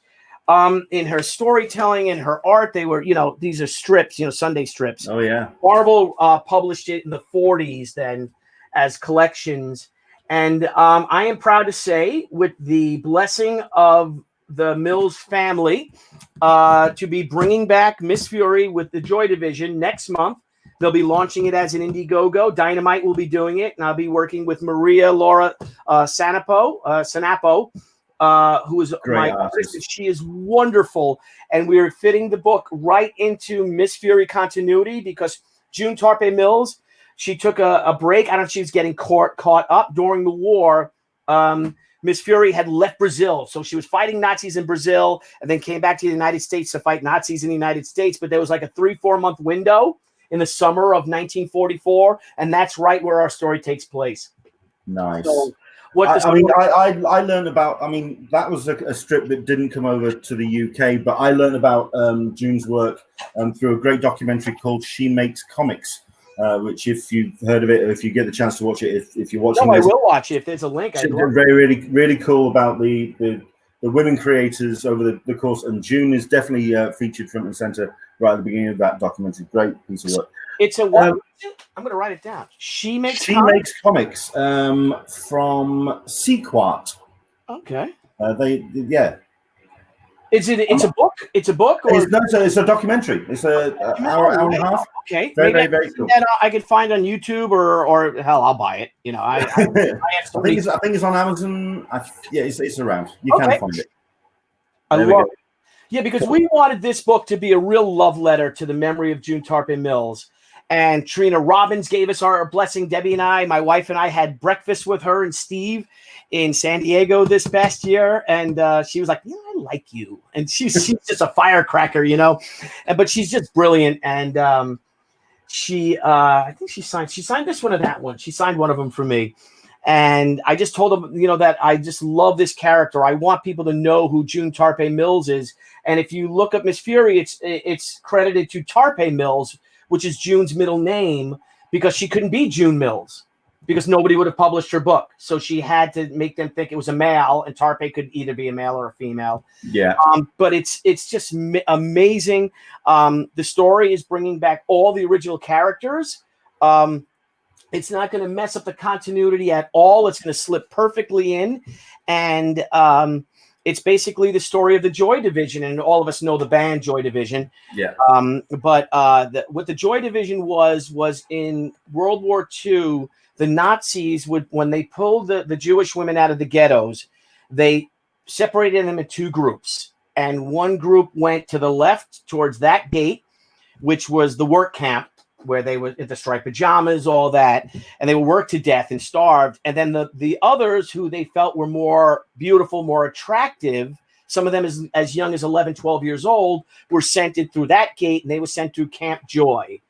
in her storytelling and her art. They were, you know, these are strips, you know, Sunday strips. Oh, yeah. Marvel published it in the 40s then as collections. And I am proud to say, with the blessing of the Mills family, to be bringing back Miss Fury with the Joy Division next month. They'll be launching it as an Indiegogo. Dynamite will be doing it, and I'll be working with Maria Laura Sanapo, who is my artist. She is wonderful, and we're fitting the book right into Miss Fury continuity because June Tarpe Mills, she took a break. I don't know if she was getting caught up during the war. Miss Fury had left Brazil, so she was fighting Nazis in Brazil and then came back to the United States to fight Nazis in the United States, but there was like a 3-4 month window in the summer of 1944, and that's right where our story takes place. Nice. So I learned about. I mean, that was a strip that didn't come over to the UK, but I learned about June's work through a great documentary called "She Makes Comics," which, if you've heard of it, or if you get the chance to watch it, if you're watching, I will watch it if there's a link. Really cool about the women creators over the course, and June is definitely featured front and center right at the beginning of that documentary. Great piece of work. It's a what? I'm going to write it down. She makes comics from Sequart. Okay. It's a book? It's a book, or it's a documentary. It's an hour and a half. Okay. Very cool. I could find on YouTube or hell, I'll buy it. You know, I think it's on Amazon. It's around. You can find it. I love it. Yeah, because we wanted this book to be a real love letter to the memory of June Tarpey Mills. And Trina Robbins gave us our blessing. Debbie and I, my wife and I, had breakfast with her and Steve in San Diego this past year. And she was like, I like you. And she's just a firecracker, you know. But she's just brilliant. And I think she signed this one or that one. She signed one of them for me. And I just told them, you know, that I just love this character. I want people to know who June Tarpey Mills is. And if you look up Miss Fury, it's credited to Tarpey Mills, which is June's middle name, because she couldn't be June Mills because nobody would have published her book. So she had to make them think it was a male, and Tarpey could either be a male or a female. Yeah. But it's just amazing. The story is bringing back all the original characters. It's not going to mess up the continuity at all. It's going to slip perfectly in. And it's basically the story of the Joy Division, and all of us know the band Joy Division. Yeah. But what the Joy Division was in World War II, the Nazis when they pulled the Jewish women out of the ghettos, they separated them in two groups. And one group went to the left towards that gate, which was the work camp, where they were in the striped pajamas, all that, and they were worked to death and starved. And then the others, who they felt were more beautiful, more attractive, some of them as young as 11, 12 years old, were sent in through that gate, and they were sent through Camp Joy.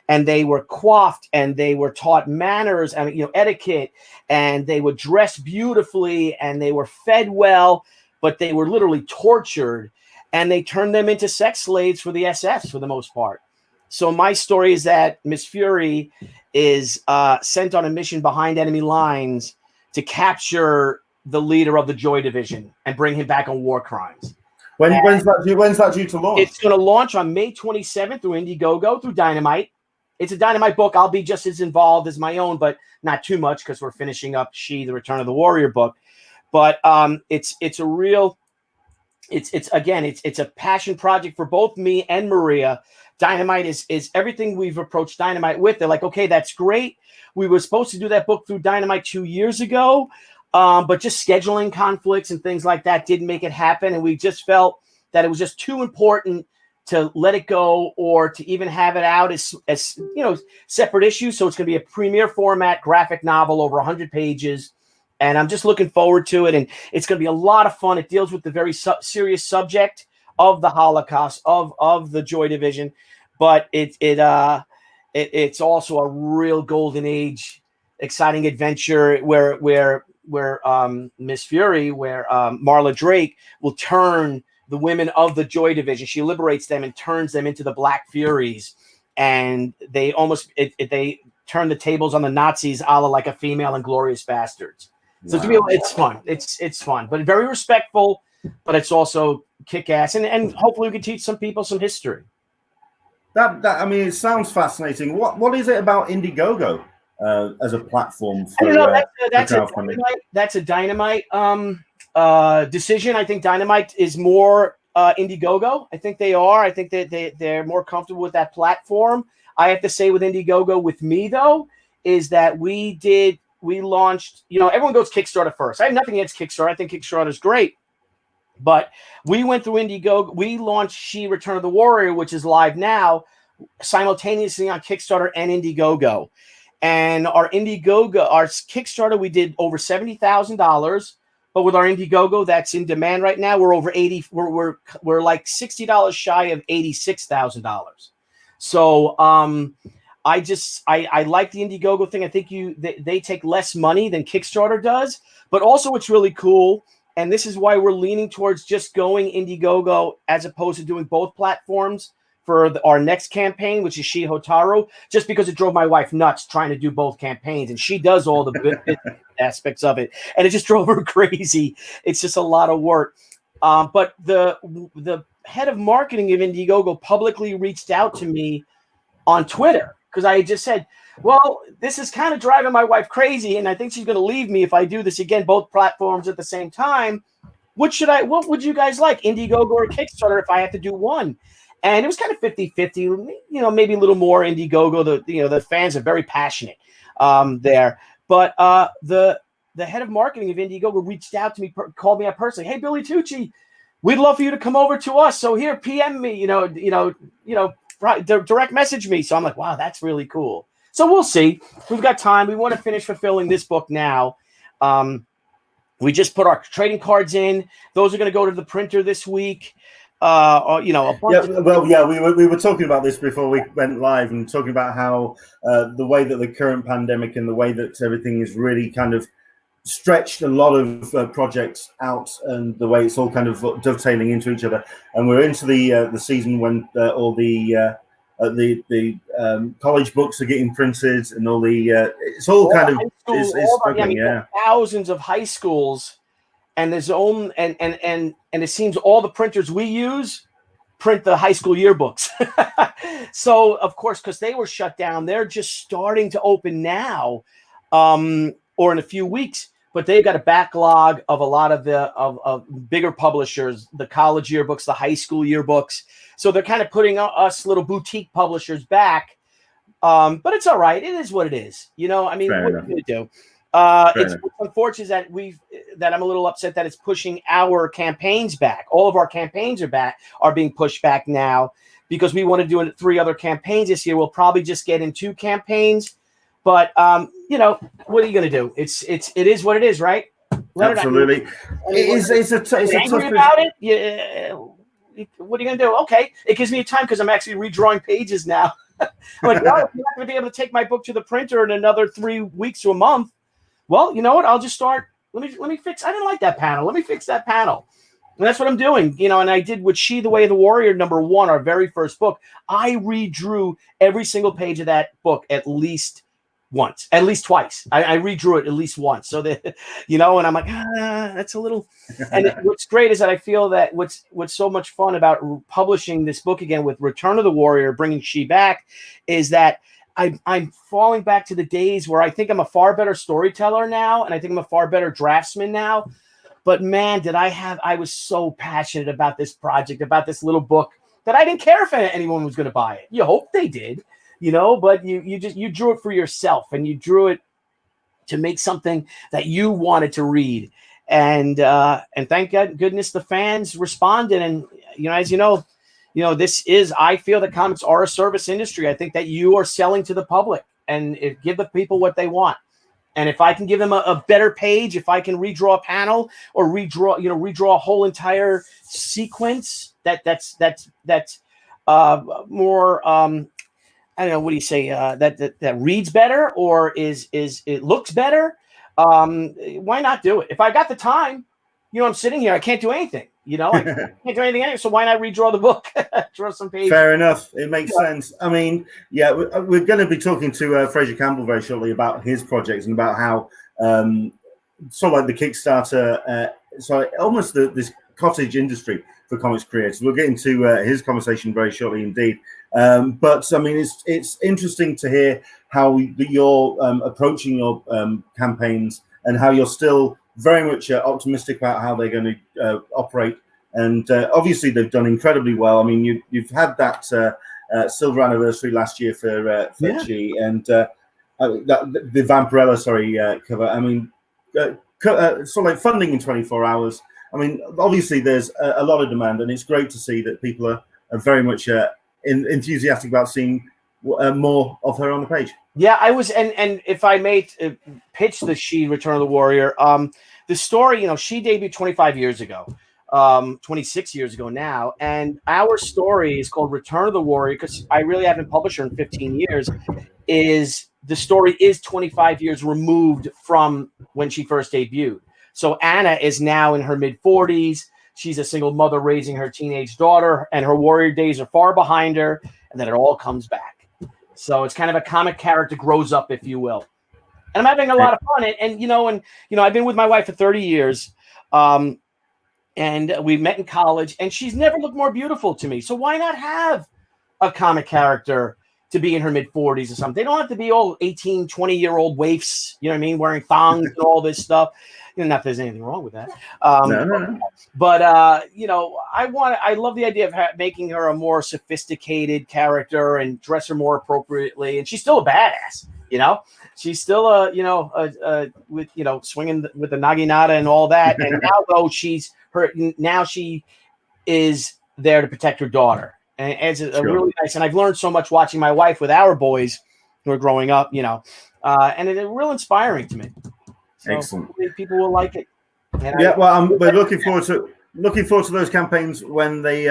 And they were coiffed, and they were taught manners and, you know, etiquette, and they were dressed beautifully, and they were fed well, but they were literally tortured, and they turned them into sex slaves for the SS for the most part. So my story is that Miss Fury is sent on a mission behind enemy lines to capture the leader of the Joy Division and bring him back on war crimes. When's that due to launch? It's going to launch on May 27th through Indiegogo, through Dynamite. It's a Dynamite book. I'll be just as involved as my own, but not too much, because we're finishing up the Return of the Warrior book. But it's a passion project for both me and Maria. Dynamite is everything we've approached Dynamite with. They're like, okay, that's great. We were supposed to do that book through Dynamite 2 years ago, but just scheduling conflicts and things like that didn't make it happen. And we just felt that it was just too important to let it go, or to even have it out as you know, separate issues. So it's going to be a premiere format graphic novel, over 100 pages. And I'm just looking forward to it. And it's going to be a lot of fun. It deals with the very serious subject of the Holocaust, of the Joy Division. But it's also a real golden age, exciting adventure where Miss Fury, where Marla Drake will turn the women of the Joy Division. She liberates them and turns them into the Black Furies, and they they turn the tables on the Nazis, a la like a female in Glorious Bastards. So it's fun. It's fun, but very respectful. But it's also kick ass, and hopefully we can teach some people some history. I mean, it sounds fascinating. What is it about Indiegogo as a platform for? I don't know. That's a Dynamite decision. I think Dynamite is more Indiegogo. I think they are. I think that they're more comfortable with that platform. I have to say, with Indiegogo, with me though, is that we launched. You know, everyone goes Kickstarter first. I have nothing against Kickstarter. I think Kickstarter is great. But we went through Indiegogo. We launched Return of the Warrior, which is live now, simultaneously on Kickstarter and Indiegogo. And our Kickstarter, we did over $70,000. But with our Indiegogo, that's in demand right now, we're over 80. We're like $60 shy of $86,000. So I like the Indiegogo thing. I think they take less money than Kickstarter does, but also it's really cool. And this is why we're leaning towards just going Indiegogo as opposed to doing both platforms for our next campaign, which is Shi Hotaru, just because it drove my wife nuts trying to do both campaigns. And she does all the aspects of it. And it just drove her crazy. It's just a lot of work. But the head of marketing of Indiegogo publicly reached out to me on Twitter because I just said, well, this is kind of driving my wife crazy, and I think she's going to leave me if I do this again, both platforms at the same time. What would you guys like, Indiegogo or Kickstarter, if I had to do one? And it was kind of 50-50, maybe a little more Indiegogo. The fans are very passionate there. But the head of marketing of Indiegogo reached out to me, called me up personally. Hey, Billy Tucci, we'd love for you to come over to us. So here, PM me, direct message me. So I'm like, wow, that's really cool. So we'll see. We've got time. We want to finish fulfilling this book now. We just put our trading cards in. Those are going to go to the printer this week. We were talking about this before we went live and talking about how the way that the current pandemic and the way that everything is really kind of stretched a lot of projects out, and the way it's all kind of dovetailing into each other. And we're into the season when all the college books are getting printed, and all the it's all kind of is struggling. Yeah, thousands of high schools, and there's only and it seems all the printers we use print the high school yearbooks. So of course, because they were shut down, they're just starting to open now, or in a few weeks. But they've got a backlog of a lot of of bigger publishers, the college yearbooks, the high school yearbooks. So they're kind of putting us little boutique publishers back. But it's all right. It is what it is. I mean, what are you going to do? It's unfortunate that I'm a little upset that it's pushing our campaigns back. All of our campaigns are being pushed back now because we want to do 3 other campaigns this year. We'll probably just get in 2 campaigns. But what are you going to do? It is what it is, right? Leonard, absolutely. It's a tough about it. Yeah. What are you going to do? Okay, it gives me time because I'm actually redrawing pages now. I'm like, no, you're not going to be able to take my book to the printer in another 3 weeks to a month. Well, you know what? I'll just start. Let me fix. I didn't like that panel. Let me fix that panel. And that's what I'm doing. And I did with She, the Way of the Warrior, #1, our very first book. I redrew every single page of that book at least once, at least twice. I redrew it at least once. So that, and I'm like, that's a little. And what's great is that I feel that what's so much fun about publishing this book again with Return of the Warrior, bringing She back, is that I'm falling back to the days where I think I'm a far better storyteller now, and I think I'm a far better draftsman now. But man, I was so passionate about this project, about this little book, that I didn't care if anyone was going to buy it. You hope they did. But you drew it for yourself, and you drew it to make something that you wanted to read. And thank goodness the fans responded. And, as I feel that comics are a service industry. I think that you are selling to the public and give the people what they want. And if I can give them a better page, if I can redraw a panel or redraw a whole entire sequence that's more, I don't know, what do you say? That reads better or it looks better? Why not do it? If I got the time, I'm sitting here, I can't do anything. I can't do anything anyway. So why not redraw the book? Draw some pages. Fair enough. It makes sense. I mean, yeah, we're going to be talking to Fraser Campbell very shortly about his projects and about how sort of like the Kickstarter, almost this cottage industry for comics creators. We'll get into his conversation very shortly indeed. But I mean, it's interesting to hear how you're approaching your campaigns and how you're still very much optimistic about how they're going to operate. And obviously, they've done incredibly well. I mean, you've had that silver anniversary last year for Chi, and the Vampirella, cover. I mean, sort of like funding in 24 hours. I mean, obviously, there's a lot of demand, and it's great to see that people are very much enthusiastic about seeing more of her on the page. Yeah, I was, and if I may pitch the She Return of the Warrior, the story, she debuted 25 years ago. 26 years ago now. And our story is called Return of the Warrior, because I really haven't published her in 15 years. The story is 25 years removed from when she first debuted. So Anna is now in her mid-40s. She's a single mother raising her teenage daughter, and her warrior days are far behind her, and then it all comes back. So it's kind of a comic character grows up, if you will. And I'm having a lot of fun. And I've been with my wife for 30 years. And we met in college, and she's never looked more beautiful to me. So why not have a comic character to be in her mid-40s or something? They don't have to be all 18, 20-year-old waifs, you know what I mean, wearing thongs and all this stuff. Not that there's anything wrong with that. No. But I love the idea of making her a more sophisticated character and dress her more appropriately. And she's still a badass, She's still with swinging with the naginata and all that. And now though she is there to protect her daughter, and it's a really nice. And I've learned so much watching my wife with our boys who are growing up, and it's real inspiring to me. So excellent. People will like it. And we're looking forward to those campaigns when they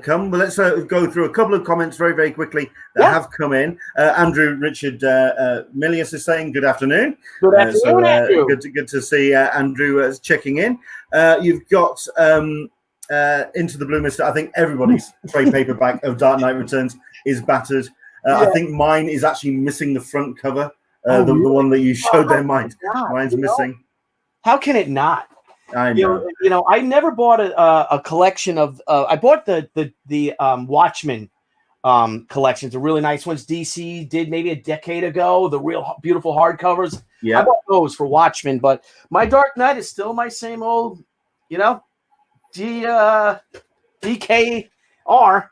come. But let's go through a couple of comments very, very quickly that have come in. Andrew Richard Milius is saying, good afternoon. Good afternoon, Andrew. Good to see Andrew checking in. You've got Into the Blue Mist. I think everybody's trade paperback of Dark Knight Returns is battered. I think mine is actually missing the front cover. The one that you showed there, mine's missing. How can it not? I know. I never bought a collection of. I bought the Watchmen collections, the really nice ones DC did maybe a decade ago. The real beautiful hardcovers. Yeah, I bought those for Watchmen, but my Dark Knight is still my same old, DKR,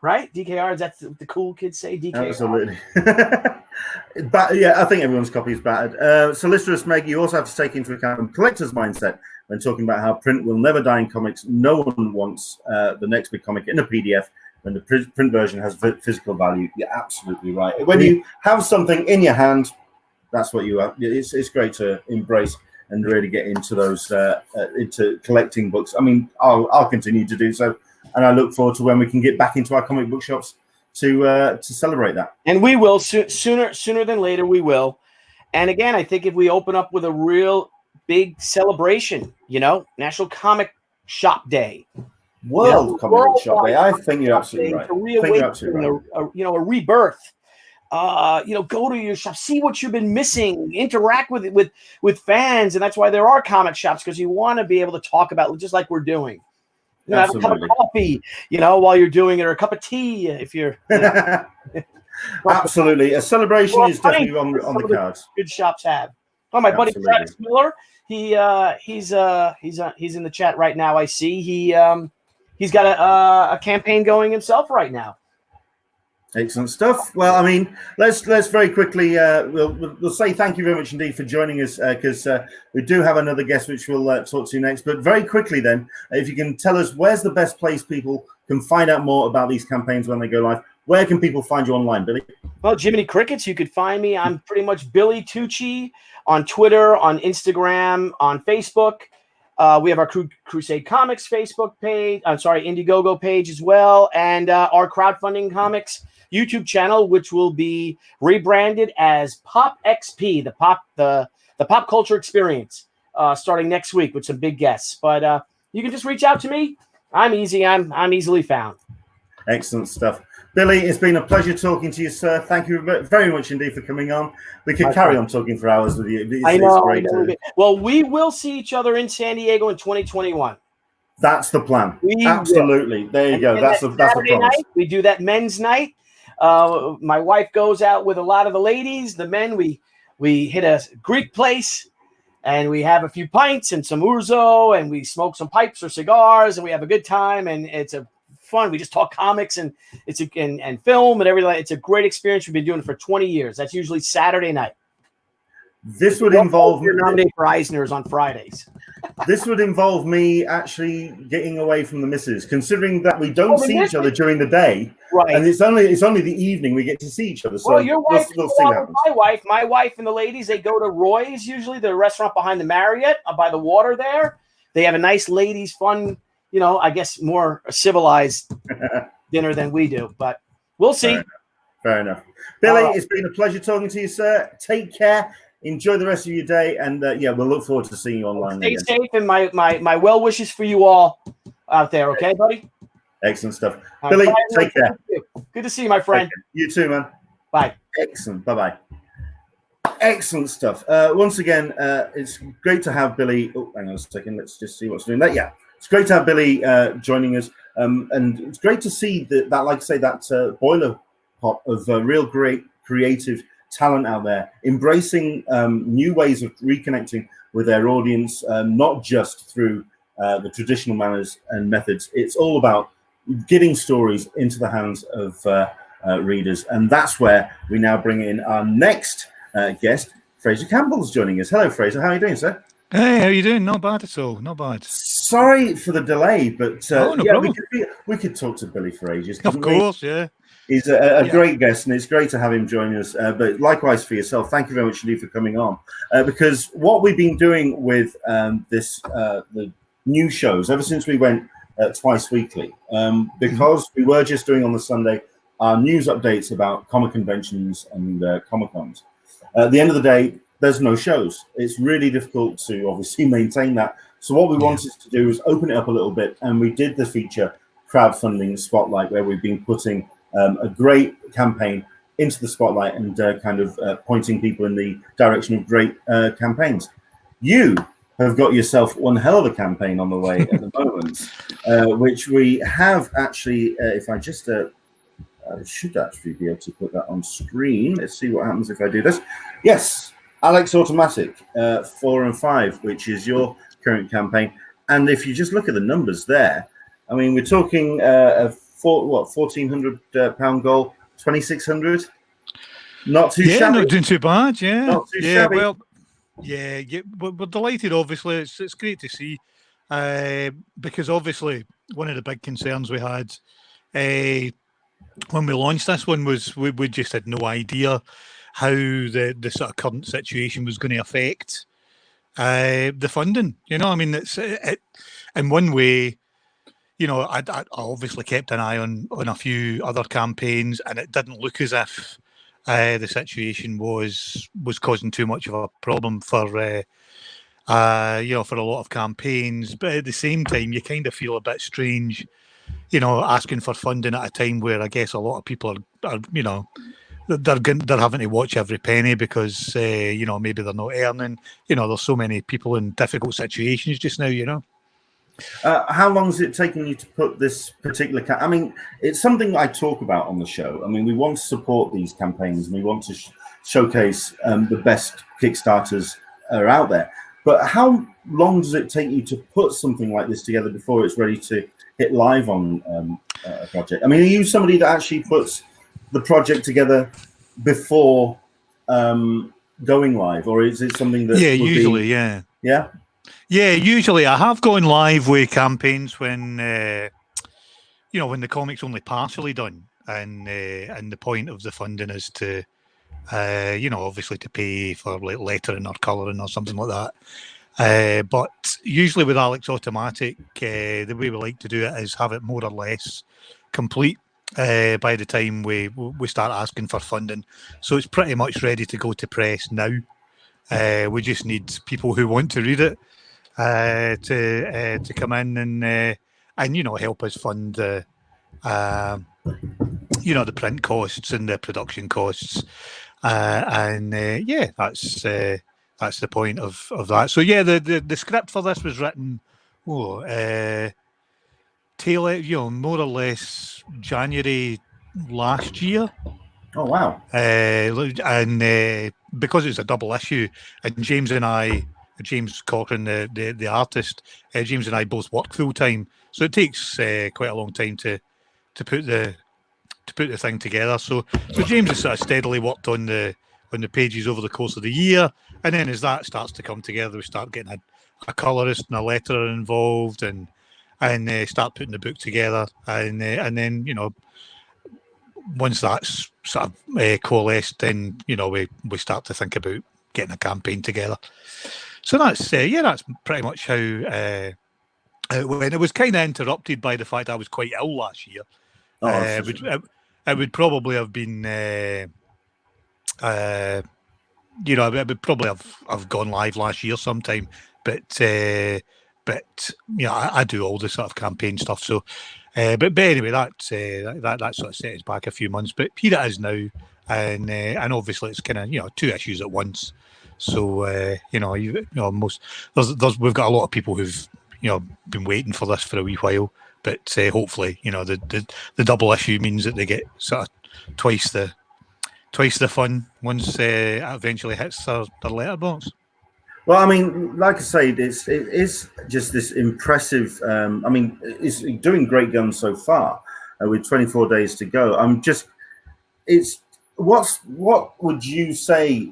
right? DKR, that's the cool kids say. DKR. Absolutely. But I think everyone's copy is battered. Solicitorous Meg, you also have to take into account the collector's mindset when talking about how print will never die in comics. No one wants the next big comic in a PDF when the print version has physical value. You're absolutely right. When you have something in your hand, that's what you are. It's great to embrace and really get into those into collecting books. I mean, I'll continue to do so, and I look forward to when we can get back into our comic book shops to celebrate that. And we will sooner than later. We will. And again, I think if we open up with a real big celebration, National Comic Shop Day, World Comic Shop Day, I think you're absolutely right. A rebirth. Go to your shop, see what you've been missing, interact with fans, and that's why there are comic shops, because you want to be able to talk about it just like we're doing. Have a cup of coffee, while you're doing it, or a cup of tea if you're. Absolutely, a celebration is definitely on the cards. Good shops have. Oh, my buddy Travis Miller, he's in the chat right now. I see he's got a campaign going himself right now. Excellent stuff. Well, I mean, let's very quickly we'll say thank you very much indeed for joining us, because we do have another guest which we'll talk to next. But very quickly then, if you can tell us where's the best place people can find out more about these campaigns when they go live. Where can people find you online, Billy? Well, Jiminy Crickets, you could find me. I'm pretty much Billy Tucci on Twitter, on Instagram, on Facebook. We have our Crusade Comics Facebook page. I'm sorry, Indiegogo page as well, and our crowdfunding comics YouTube channel, which will be rebranded as Pop XP, the pop culture experience, starting next week with some big guests. But you can just reach out to me. I'm easy. I'm easily found. Excellent stuff. Billy, it's been a pleasure talking to you, sir. Thank you very much indeed for coming on. We could carry on talking for hours with you. It's great. Well, we will see each other in San Diego in 2021. That's the plan. Absolutely. There you go. That's the promise. We do that men's night. My wife goes out with a lot of the ladies. The men, we hit a Greek place, and we have a few pints and some ouzo, and we smoke some pipes or cigars, and we have a good time. And it's fun. We just talk comics and and film and everything. It's a great experience. We've been doing it for 20 years. That's usually Saturday night. This would involve you're nominated for Eisner's on Fridays. This would involve me actually getting away from the missus, considering that we don't see each other during the day, right? And it's only the evening we get to see each other. So your wife, we'll see what happens. My wife and the ladies, they go to Roy's, usually the restaurant behind the Marriott by the water there. They have a nice ladies' fun I guess more civilized dinner than we do. But we'll see. Fair enough. Billy, it's been a pleasure talking to you, sir. Take care. Enjoy the rest of your day, and we'll look forward to seeing you online. Stay safe, and my well wishes for you all out there. Okay, buddy. Excellent stuff. Billy, take care. Good to see you, my friend. You too, man. Bye. Excellent. Bye-bye. Excellent stuff. Once again, it's great to have Billy. Oh, hang on a second. Let's just see what's doing that. Yeah, it's great to have Billy joining us, and it's great to see that like I say, that boiler pot of real great creative talent out there, embracing new ways of reconnecting with their audience, not just through the traditional manners and methods. It's all about getting stories into the hands of readers, and that's where we now bring in our next guest. Fraser Campbell's joining us. Hello, Fraser. How are you doing, sir? Hey, how are you doing? Not bad at all. Not bad. Sorry for the delay, but no problem. we could talk to Billy for ages. Of course, yeah. He's a great guest, and it's great to have him join us. But likewise for yourself, thank you very much indeed for coming on. Because what we've been doing with the new shows ever since we went twice weekly, because we were just doing on the Sunday our news updates about comic conventions and Comic Cons. At the end of the day, there's no shows. It's really difficult to obviously maintain that. So what we wanted to do is open it up a little bit, and we did the feature crowdfunding spotlight, where we've been putting a great campaign into the spotlight and kind of pointing people in the direction of great campaigns. You have got yourself one hell of a campaign on the way at the moment, which we have actually, if I just should actually be able to put that on screen. Let's see what happens if I do this. Yes, Alex Automatic 4 and 5, which is your current campaign. And if you just look at the numbers there, I mean, we're talking £1,400 goal, 2,600. Not too shabby. Not doing too bad. Yeah, not too shabby. Well, we're delighted. Obviously, it's great to see, because obviously one of the big concerns we had when we launched this one was we just had no idea how the sort of current situation was going to affect the funding. I mean, it's in one way. I obviously kept an eye on a few other campaigns, and it didn't look as if the situation was causing too much of a problem for for a lot of campaigns. But at the same time, you kind of feel a bit strange, asking for funding at a time where I guess a lot of people are they're having to watch every penny because maybe they're not earning. There's so many people in difficult situations just now. How long has it taken you to put this particular I mean, it's something I talk about on the show. I mean, we want to support these campaigns, and we want to showcase the best Kickstarters are out there. But how long does it take you to put something like this together before it's ready to hit live on a project? I mean, are you somebody that actually puts the project together before going live, or is it something that usually. Yeah, usually I have gone live with campaigns when when the comic's only partially done, and the point of the funding is to obviously to pay for like lettering or colouring or something like that. But usually with Alex Automatic, the way we like to do it is have it more or less complete by the time we start asking for funding. So it's pretty much ready to go to press now. We just need people who want to read it to come in and help us fund the the print costs and the production costs, that's the point of that. So the script for this was written more or less January last year. Oh wow! And because it's a double issue, and James Cochran, the artist, James and I both work full time, so it takes quite a long time to put the thing together. So James has sort of steadily worked on the pages over the course of the year, and then as that starts to come together, we start getting a colorist and a letterer involved, and start putting the book together, and then once that's sort of coalesced, then we start to think about getting a campaign together. So that's pretty much how when it was kind of interrupted by the fact I was quite ill last year. It would probably have been, you know, it would probably have gone live last year sometime. But you know, I do all the sort of campaign stuff. So, but anyway, that sort of set us back a few months. But here it is now, and obviously it's kind of, you know, 2 issues at once. So you know, we've got a lot of people who've, you know, been waiting for this for a wee while. But hopefully, you know, the double issue means that they get sort of twice the fun once it eventually hits their letterbox. Well, I mean, like I say, it is just this impressive. I mean, it's doing great guns so far, with 24 days to go. What would you say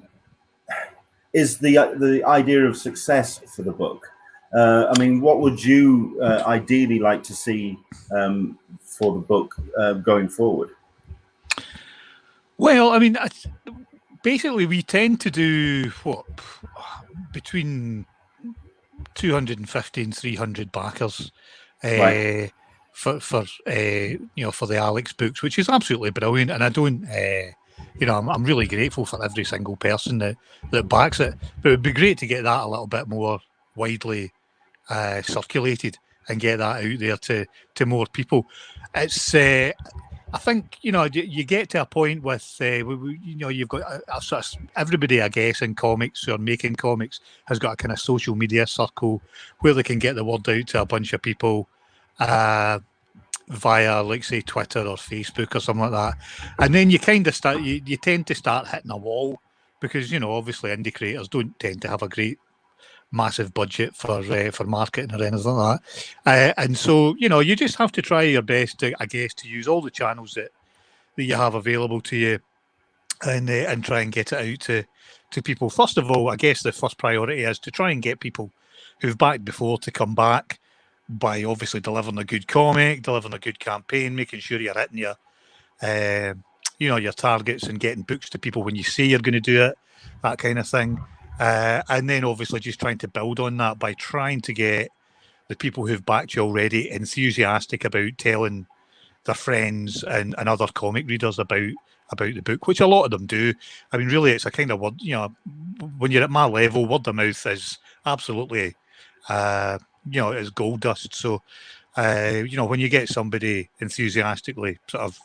is the idea of success for the book? I mean, what would you ideally like to see for the book going forward? Well, I mean, basically, we tend to do between 250 and 300 backers Right. for you know, for the Alex books, which is absolutely brilliant. And I don't, you know, I'm really grateful for every single person that backs it. But it would be great to get that a little bit more widely circulated and get that out there to more people. It's I think, you know, you get to a point with, you know, you've got a sort of, everybody, I guess, in comics or making comics has got a kind of social media circle where they can get the word out to a bunch of people via, like, say, Twitter or Facebook or something like that. And then you kind of start, you tend to start hitting a wall because, you know, obviously indie creators don't tend to have a great massive budget for marketing or anything like that, and so, you know, you just have to try your best to, I guess, to use all the channels that you have available to you, and try and get it out to people. First of all, I guess the first priority is to try and get people who've backed before to come back by obviously delivering a good comic, delivering a good campaign, making sure you're hitting your you know, your targets and getting books to people when you say you're going to do it, that kind of thing. And then obviously just trying to build on that by trying to get the people who've backed you already enthusiastic about telling their friends and other comic readers about the book, which a lot of them do. I mean, really, it's a kind of word, you know, when you're at my level, word of mouth is absolutely, you know, it's gold dust. So, you know, when you get somebody enthusiastically sort of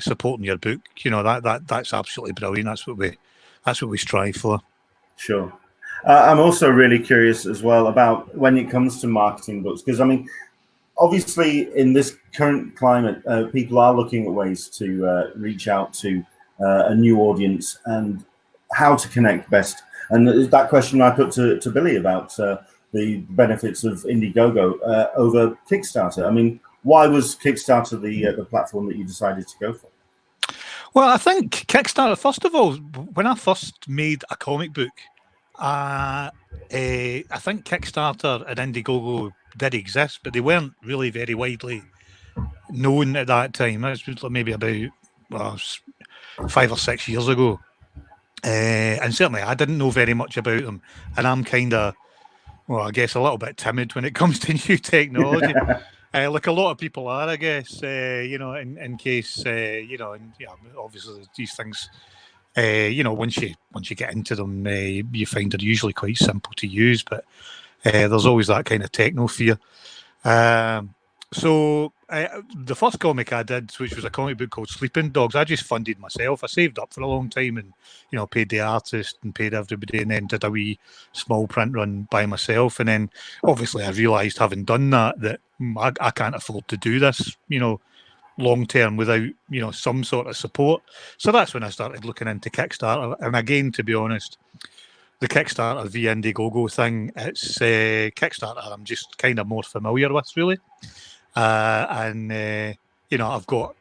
supporting your book, you know, that's absolutely brilliant. That's what we strive for. Sure. I'm also really curious as well about when it comes to marketing books, because I mean, obviously in this current climate, people are looking at ways to reach out to a new audience and how to connect best. And that question I put to Billy about the benefits of Indiegogo over Kickstarter. I mean, why was Kickstarter the platform that you decided to go for? Well, I think Kickstarter, first of all, when I first made a comic book, I think Kickstarter and Indiegogo did exist, but they weren't really very widely known at that time. It was maybe about 5 or 6 years ago. And certainly I didn't know very much about them. And I'm kind of, well, I guess a little bit timid when it comes to new technology. Like a lot of people are, I guess, you know, in case, you know, and yeah, obviously these things, you know, once you get into them, you find they're usually quite simple to use, but there's always that kind of techno fear. So the first comic I did, which was a comic book called Sleeping Dogs, I just funded myself. I saved up for a long time and, you know, paid the artist and paid everybody, and then did a wee small print run by myself. And then obviously I realised, having done that I can't afford to do this, you know, long term without, you know, some sort of support. So that's when I started looking into Kickstarter. And again, to be honest, the Kickstarter via Indiegogo thing, it's Kickstarter I'm just kind of more familiar with, really. And you know, I've got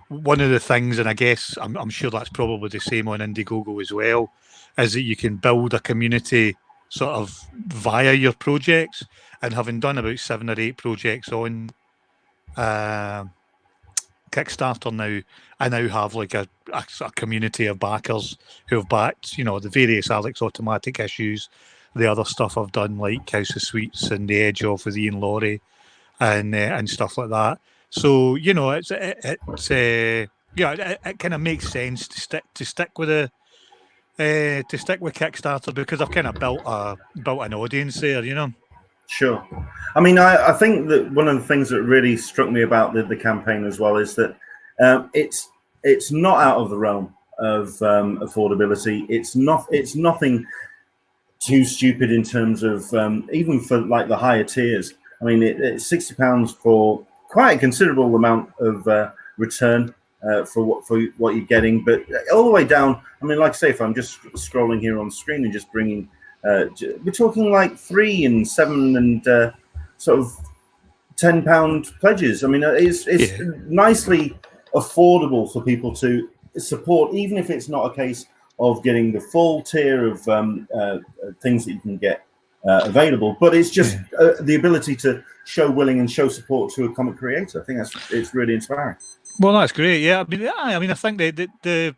one of the things, and I guess I'm sure that's probably the same on Indiegogo as well, is that you can build a community sort of via your projects. And having done about 7 or 8 projects on Kickstarter now, I now have like a community of backers who have backed, you know, the various Alex Automatic issues, the other stuff I've done, like House of Sweets and The Edge Off with Ian Laurie and stuff like that. So it's it kind of makes sense to stick with Kickstarter, because I've kind of built an audience there. Sure. I mean, I think that one of the things that really struck me about the campaign as well is that it's not out of the realm of affordability. It's nothing too stupid in terms of even for like the higher tiers. I mean, it's £60 for quite a considerable amount of return for what you're getting, but all the way down. I mean, like I say, if I'm just scrolling here on the screen and just bringing. We're talking like 3 and 7 and sort of £10 pledges. I mean, it's nicely affordable for people to support, even if it's not a case of getting the full tier of things that you can get available, but it's just the ability to show willing and show support to a comic creator. I think it's really inspiring. Well, that's great. Yeah, I mean, I think the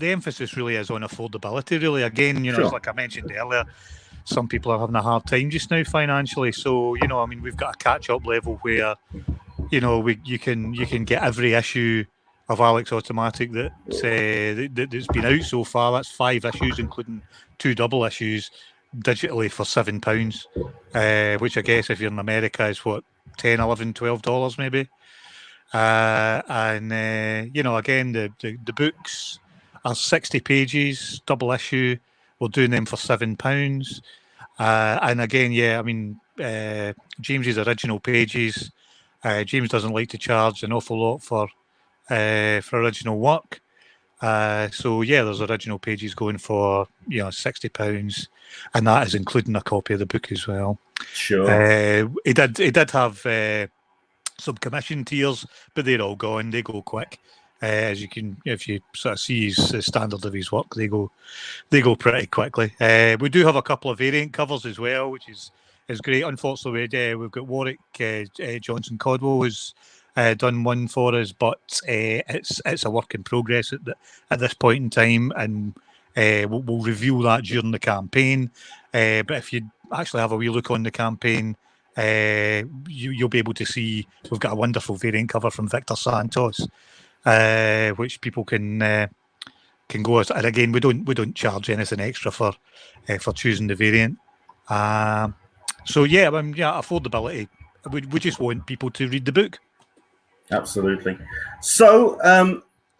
emphasis really is on affordability, really. Again, Sure. It's like I mentioned earlier, some people are having a hard time just now financially. So, I mean, we've got a catch-up level where, you can get every issue of Alex Automatic that's been out so far. That's 5 issues, including 2 double issues, digitally for £7, which I guess if you're in America is what, $10, $11, $12 maybe. Again, the books are 60 pages, double issue. We're doing them for £7. And again, I mean, James's original pages. James doesn't like to charge an awful lot for original work. So there's original pages going for £60, and that is including a copy of the book as well. Sure. He did have some commission tiers, but they're all gone. They go quick. As you can, if you sort of see the standard of his work, they go pretty quickly. We do have a couple of variant covers as well, which is great. Unfortunately, we've got Warwick Johnson Codwell who's done one for us, but it's a work in progress at this point in time, and we'll reveal that during the campaign. But if you actually have a wee look on the campaign, you'll be able to see we've got a wonderful variant cover from Victor Santos, which people can go. And again, we don't charge anything extra for choosing the variant. Affordability. We just want people to read the book. Absolutely. So,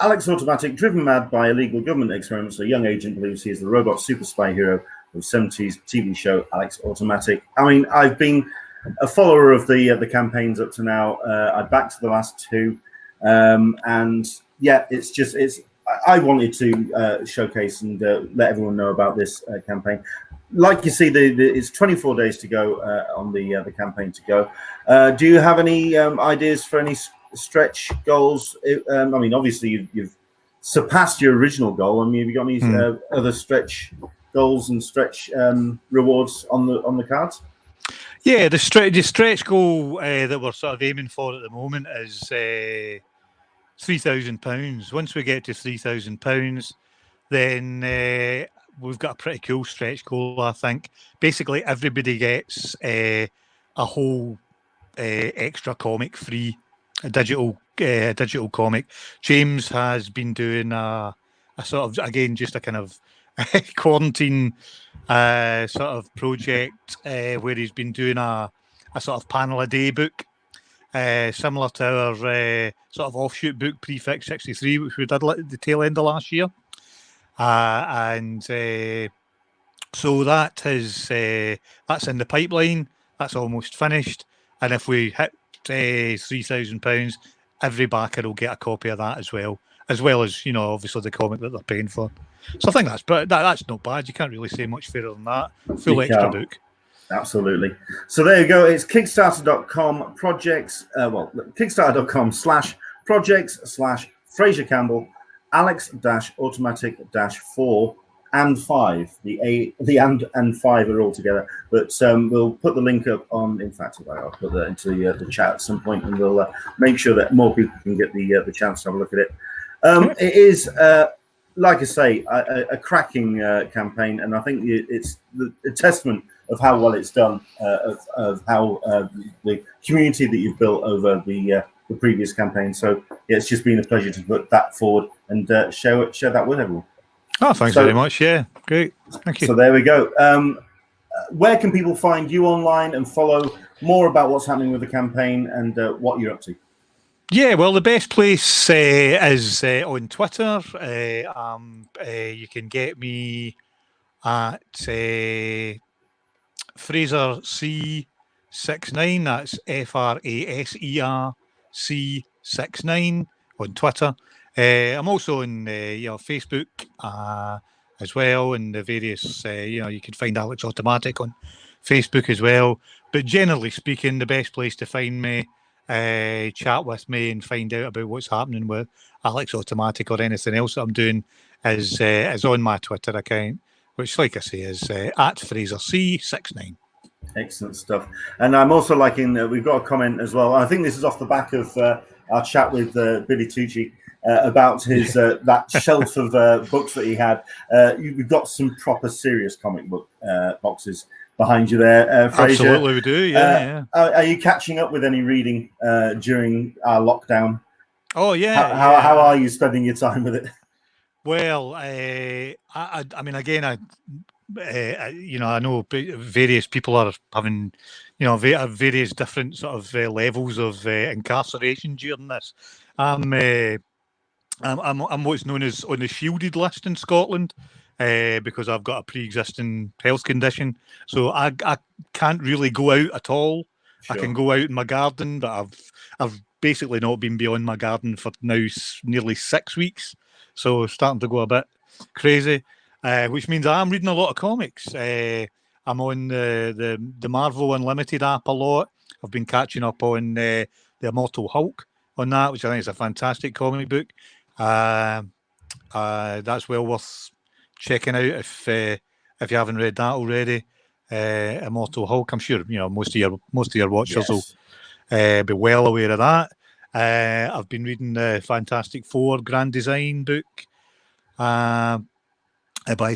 Alex Automatic, driven mad by illegal government experiments, a young agent believes he is the robot super spy hero of 70s TV show Alex Automatic. I mean, I've been a follower of the campaigns up to now. I backed the last 2, and I wanted to showcase and let everyone know about this campaign. Like you see, it's 24 days to go on the campaign to go. Do you have any ideas for any stretch goals? I mean, obviously you've surpassed your original goal. I mean, have you got any other stretch goals and stretch rewards on the cards? Yeah, the stretch goal that we're sort of aiming for at the moment is £3,000. Once we get to £3,000, then we've got a pretty cool stretch goal, I think. Basically, everybody gets a whole extra comic free, a digital comic. James has been doing a sort of, again, just a kind of quarantine sort of project where he's been doing a sort of panel a day book, similar to our sort of offshoot book Prefix 63, which we did at the tail end of last year. So that's in the pipeline. That's almost finished. And if we hit £3,000, every backer will get a copy of that as well as obviously the comic that they're paying for. So I think that's not bad. You can't really say much fairer than that. Full extra book. Absolutely. So there you go. It's Kickstarter.com projects. Kickstarter.com/projects/Fraser Campbell, Alex-Automatic-4 and 5. The and 5 are all together. But we'll put the link up on. In fact, I'll put that into the chat at some point, and we'll make sure that more people can get the chance to have a look at it. It is like I say, a cracking campaign, and I think it's a testament of how well it's done, of how the community that you've built over the previous campaign. So yeah, it's just been a pleasure to put that forward and share that with everyone. Oh, thanks very much. Yeah, great. Thank you. So there we go. Where can people find you online and follow more about what's happening with the campaign and what you're up to? Yeah, well, the best place is on Twitter. You can get me at Fraser C69. That's FRASER C69 on Twitter. I'm also on Facebook as well, and the various you can find Alex Automatic on Facebook as well. But generally speaking, the best place to find me, chat with me, and find out about what's happening with Alex Automatic or anything else that I'm doing is on my Twitter account, which, like I say, is at Fraser C69. Excellent stuff. And I'm also liking, we've got a comment as well. I think this is off the back of our chat with Billy Tucci about his that shelf of books that he had. You've got some proper serious comic book boxes behind you there, Fraser. Absolutely, we do. Yeah. Are you catching up with any reading during our lockdown? Oh yeah. How are you spending your time with it? Well, I mean, again, I know various people are having, various different sort of levels of incarceration during this. I'm what's known as on the shielded list in Scotland because I've got a pre-existing health condition, so I can't really go out at all. Sure. I can go out in my garden, but I've basically not been beyond my garden for now nearly 6 weeks, so starting to go a bit crazy. Which means I'm reading a lot of comics. I'm on the Marvel Unlimited app a lot. I've been catching up on the Immortal Hulk on that, which I think is a fantastic comic book. That's well worth checking out if you haven't read that already. Immortal Hulk. I'm sure most of your watchers will be well aware of that. I've been reading the Fantastic Four Grand Design book. By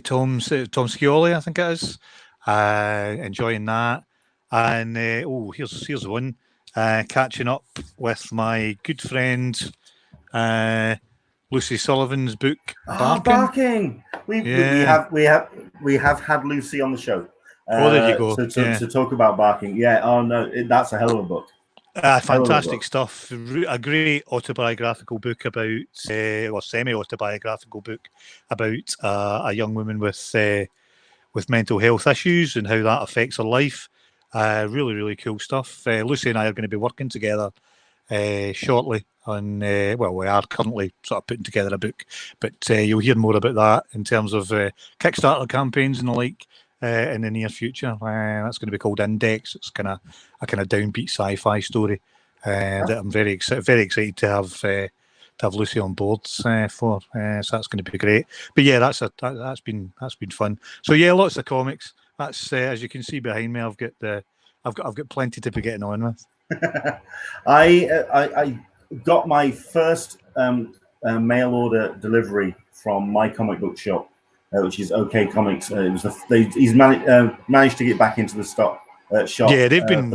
Tom Scioli, I think it is. Enjoying that. And here's one. Catching up with my good friend Lucy Sullivan's book Barking. We have had Lucy on the show. There you go. To talk about Barking. Yeah. Oh no, that's a hell of a book. Fantastic stuff. A great autobiographical book about, or semi-autobiographical book about a young woman with mental health issues and how that affects her life. Really, really cool stuff. Lucy and I are going to be working together shortly on, we are currently sort of putting together a book, but you'll hear more about that in terms of Kickstarter campaigns and the like. In the near future, that's going to be called Index. It's a kind of downbeat sci-fi story that I'm very excited to have Lucy on board for. So that's going to be great. But yeah, that's been fun. So yeah, lots of comics. That's as you can see behind me. I've got plenty to be getting on with. I got my first mail order delivery from my comic book shop. Which is OK Comics. He's managed to get back into the shop. Yeah, they've been.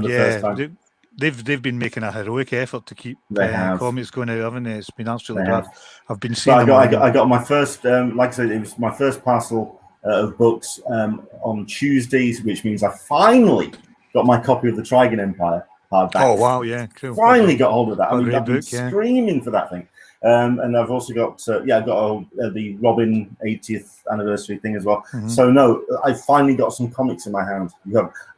They've been making a heroic effort to keep comics going out, haven't they? It's been absolutely great. I've been seeing. I got my first. Like I said, it was my first parcel of books on Tuesdays, which means I finally got my copy of the Trigon Empire hardback. Oh wow, yeah, cool. Finally got hold of that. I've been screaming for that thing. And I've also got the Robin 80th anniversary thing as well. Mm-hmm. So no, I finally got some comics in my hand.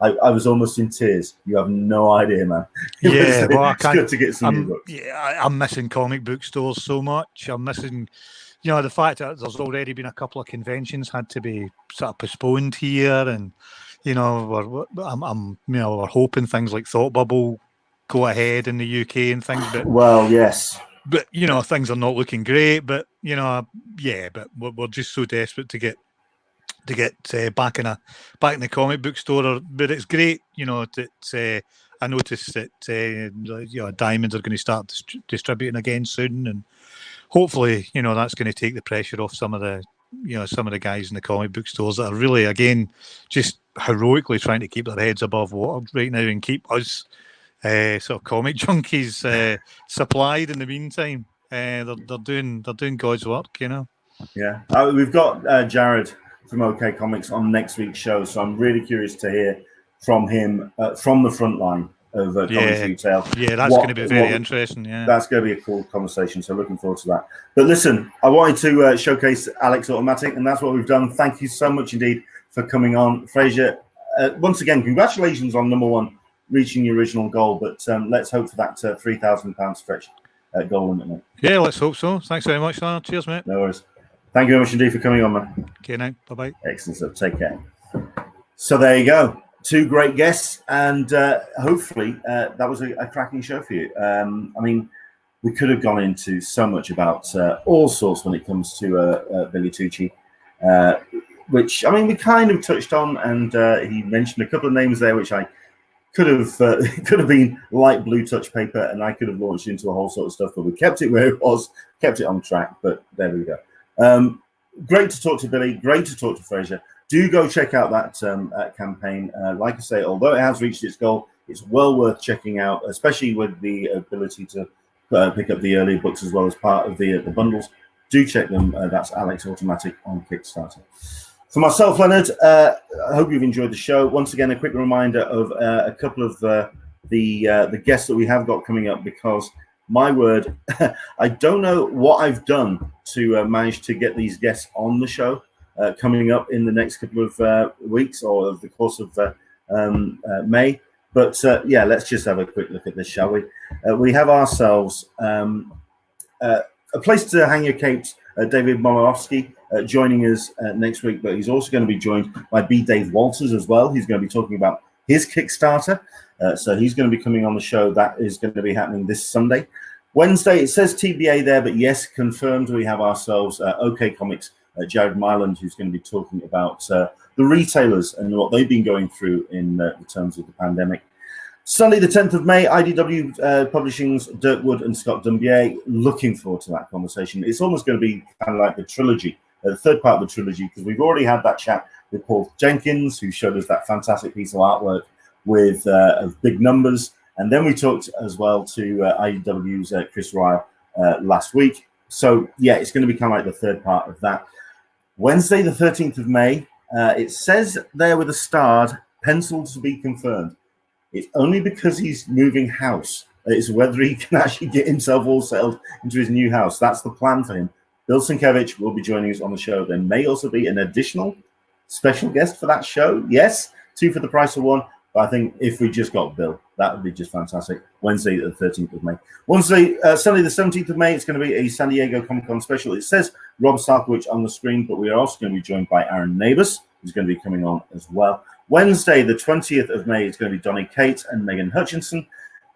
I was almost in tears. You have no idea, man. It's good to get some new books. Yeah, I'm missing comic book stores so much. I'm missing, the fact that there's already been a couple of conventions had to be sort of postponed here, and we're hoping things like Thought Bubble go ahead in the UK and things. But well, yes. But things are not looking great. But but we're just so desperate to get back in the comic book store. But it's great, that I noticed that Diamonds are going to start distributing again soon, and hopefully, you know, that's going to take the pressure off some of the, you know, some of the guys in the comic book stores that are really, again, just heroically trying to keep their heads above water right now and keep us sort of comic junkies supplied in the meantime. They're doing God's work, you know. Yeah, we've got Jared from OK Comics on next week's show, so I'm really curious to hear from him from the front line of comics retail. Yeah, that's going to be very interesting. Yeah, that's going to be a cool conversation. So looking forward to that. But listen, I wanted to showcase Alex Automatic, and that's what we've done. Thank you so much indeed for coming on, Fraser. Once again, congratulations on #1 reaching your original goal. But let's hope for that £3,000 stretch goal limit, mate. Yeah, let's hope so. Thanks very much, sir. Cheers, mate. No worries. Thank you very much indeed for coming on, man. Okay, now. Bye-bye. Excellent stuff. Take care. So there you go. 2 great guests, and hopefully that was a cracking show for you. I mean, we could have gone into so much about all sorts when it comes to Billy Tucci, which, I mean, we kind of touched on, and he mentioned a couple of names there, which I could have been light blue touch paper, and I could have launched into a whole sort of stuff, but we kept it where it was, kept it on track, but there we go. Great to talk to Billy, great to talk to Fraser. Do go check out that campaign. Like I say, although it has reached its goal, it's well worth checking out, especially with the ability to pick up the early books as well as part of the bundles. Do check them. That's Alex Automatic on Kickstarter. For myself, Leonard, I hope you've enjoyed the show. Once again, a quick reminder of a couple of the guests that we have got coming up, because my word, I don't know what I've done to manage to get these guests on the show coming up in the next couple of weeks or of the course of May. But yeah, let's just have a quick look at this, shall we? We have ourselves a place to hang your capes, David Molowski, joining us next week, but he's also going to be joined by B. Dave Walters as well. He's going to be talking about his Kickstarter. So he's going to be coming on the show. That is going to be happening this Sunday. Wednesday, it says TBA there, but yes, confirmed, we have ourselves OK Comics, Jared Myland, who's going to be talking about the retailers and what they've been going through in terms of the pandemic. Sunday, the 10th of May, IDW Publishing's Dirk Wood and Scott Dumbier. Looking forward to that conversation. It's almost going to be kind of like the trilogy, the third part of the trilogy, because we've already had that chat with Paul Jenkins, who showed us that fantastic piece of artwork with of big numbers. And then we talked as well to IDW's Chris Ryle last week. So, yeah, it's going to be kind of like the third part of that. Wednesday, the 13th of May, it says there with a starred, penciled to be confirmed. It's only because he's moving house. It's whether he can actually get himself all settled into his new house. That's the plan for him. Bill Sienkiewicz will be joining us on the show. There may also be an additional special guest for that show. Yes, 2 for the price of 1. But I think if we just got Bill, that would be just fantastic. Wednesday, the 13th of May. Sunday, the 17th of May, it's going to be a San Diego Comic-Con special. It says Rob Sarkowicz on the screen, but we are also going to be joined by Aaron Neighbors, who's going to be coming on as well. Wednesday, the 20th of May, is going to be Donny Cates and Megan Hutchinson.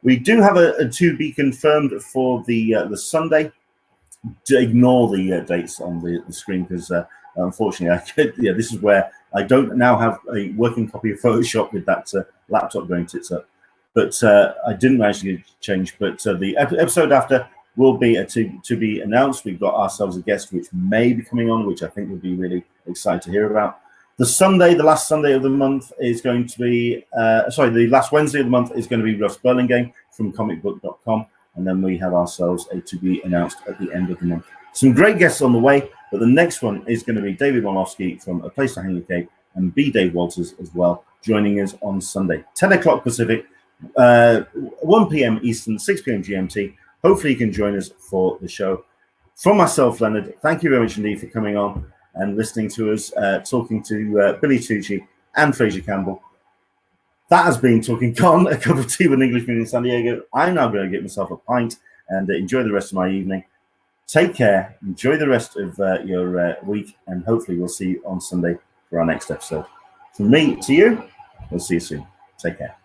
We do have a to be confirmed for the Sunday. To ignore the dates on the screen, because unfortunately, this is where I don't now have a working copy of Photoshop with that laptop going tits up. But I didn't manage to change. But the episode after will be to be announced. We've got ourselves a guest which may be coming on, which I think would be really excited to hear about. The Sunday, the last Sunday of the month, is going to be the last Wednesday of the month is going to be Russ Burlingame from comicbook.com. And then we have ourselves a to be announced at the end of the month. Some great guests on the way, but the next one is going to be David Molowski from A Place to Hang Your Cape and B. Dave Walters as well, joining us on Sunday, 10 o'clock Pacific, 1 p.m. Eastern, 6 p.m. GMT. Hopefully you can join us for the show. From myself, Leonard, thank you very much indeed for coming on and listening to us, talking to Billy Tucci and Fraser Campbell. That has been Talkin Con, a cup of tea with an Englishman in San Diego. I'm now going to get myself a pint and enjoy the rest of my evening. Take care. Enjoy the rest of your week, and hopefully we'll see you on Sunday for our next episode. From me to you, we'll see you soon. Take care.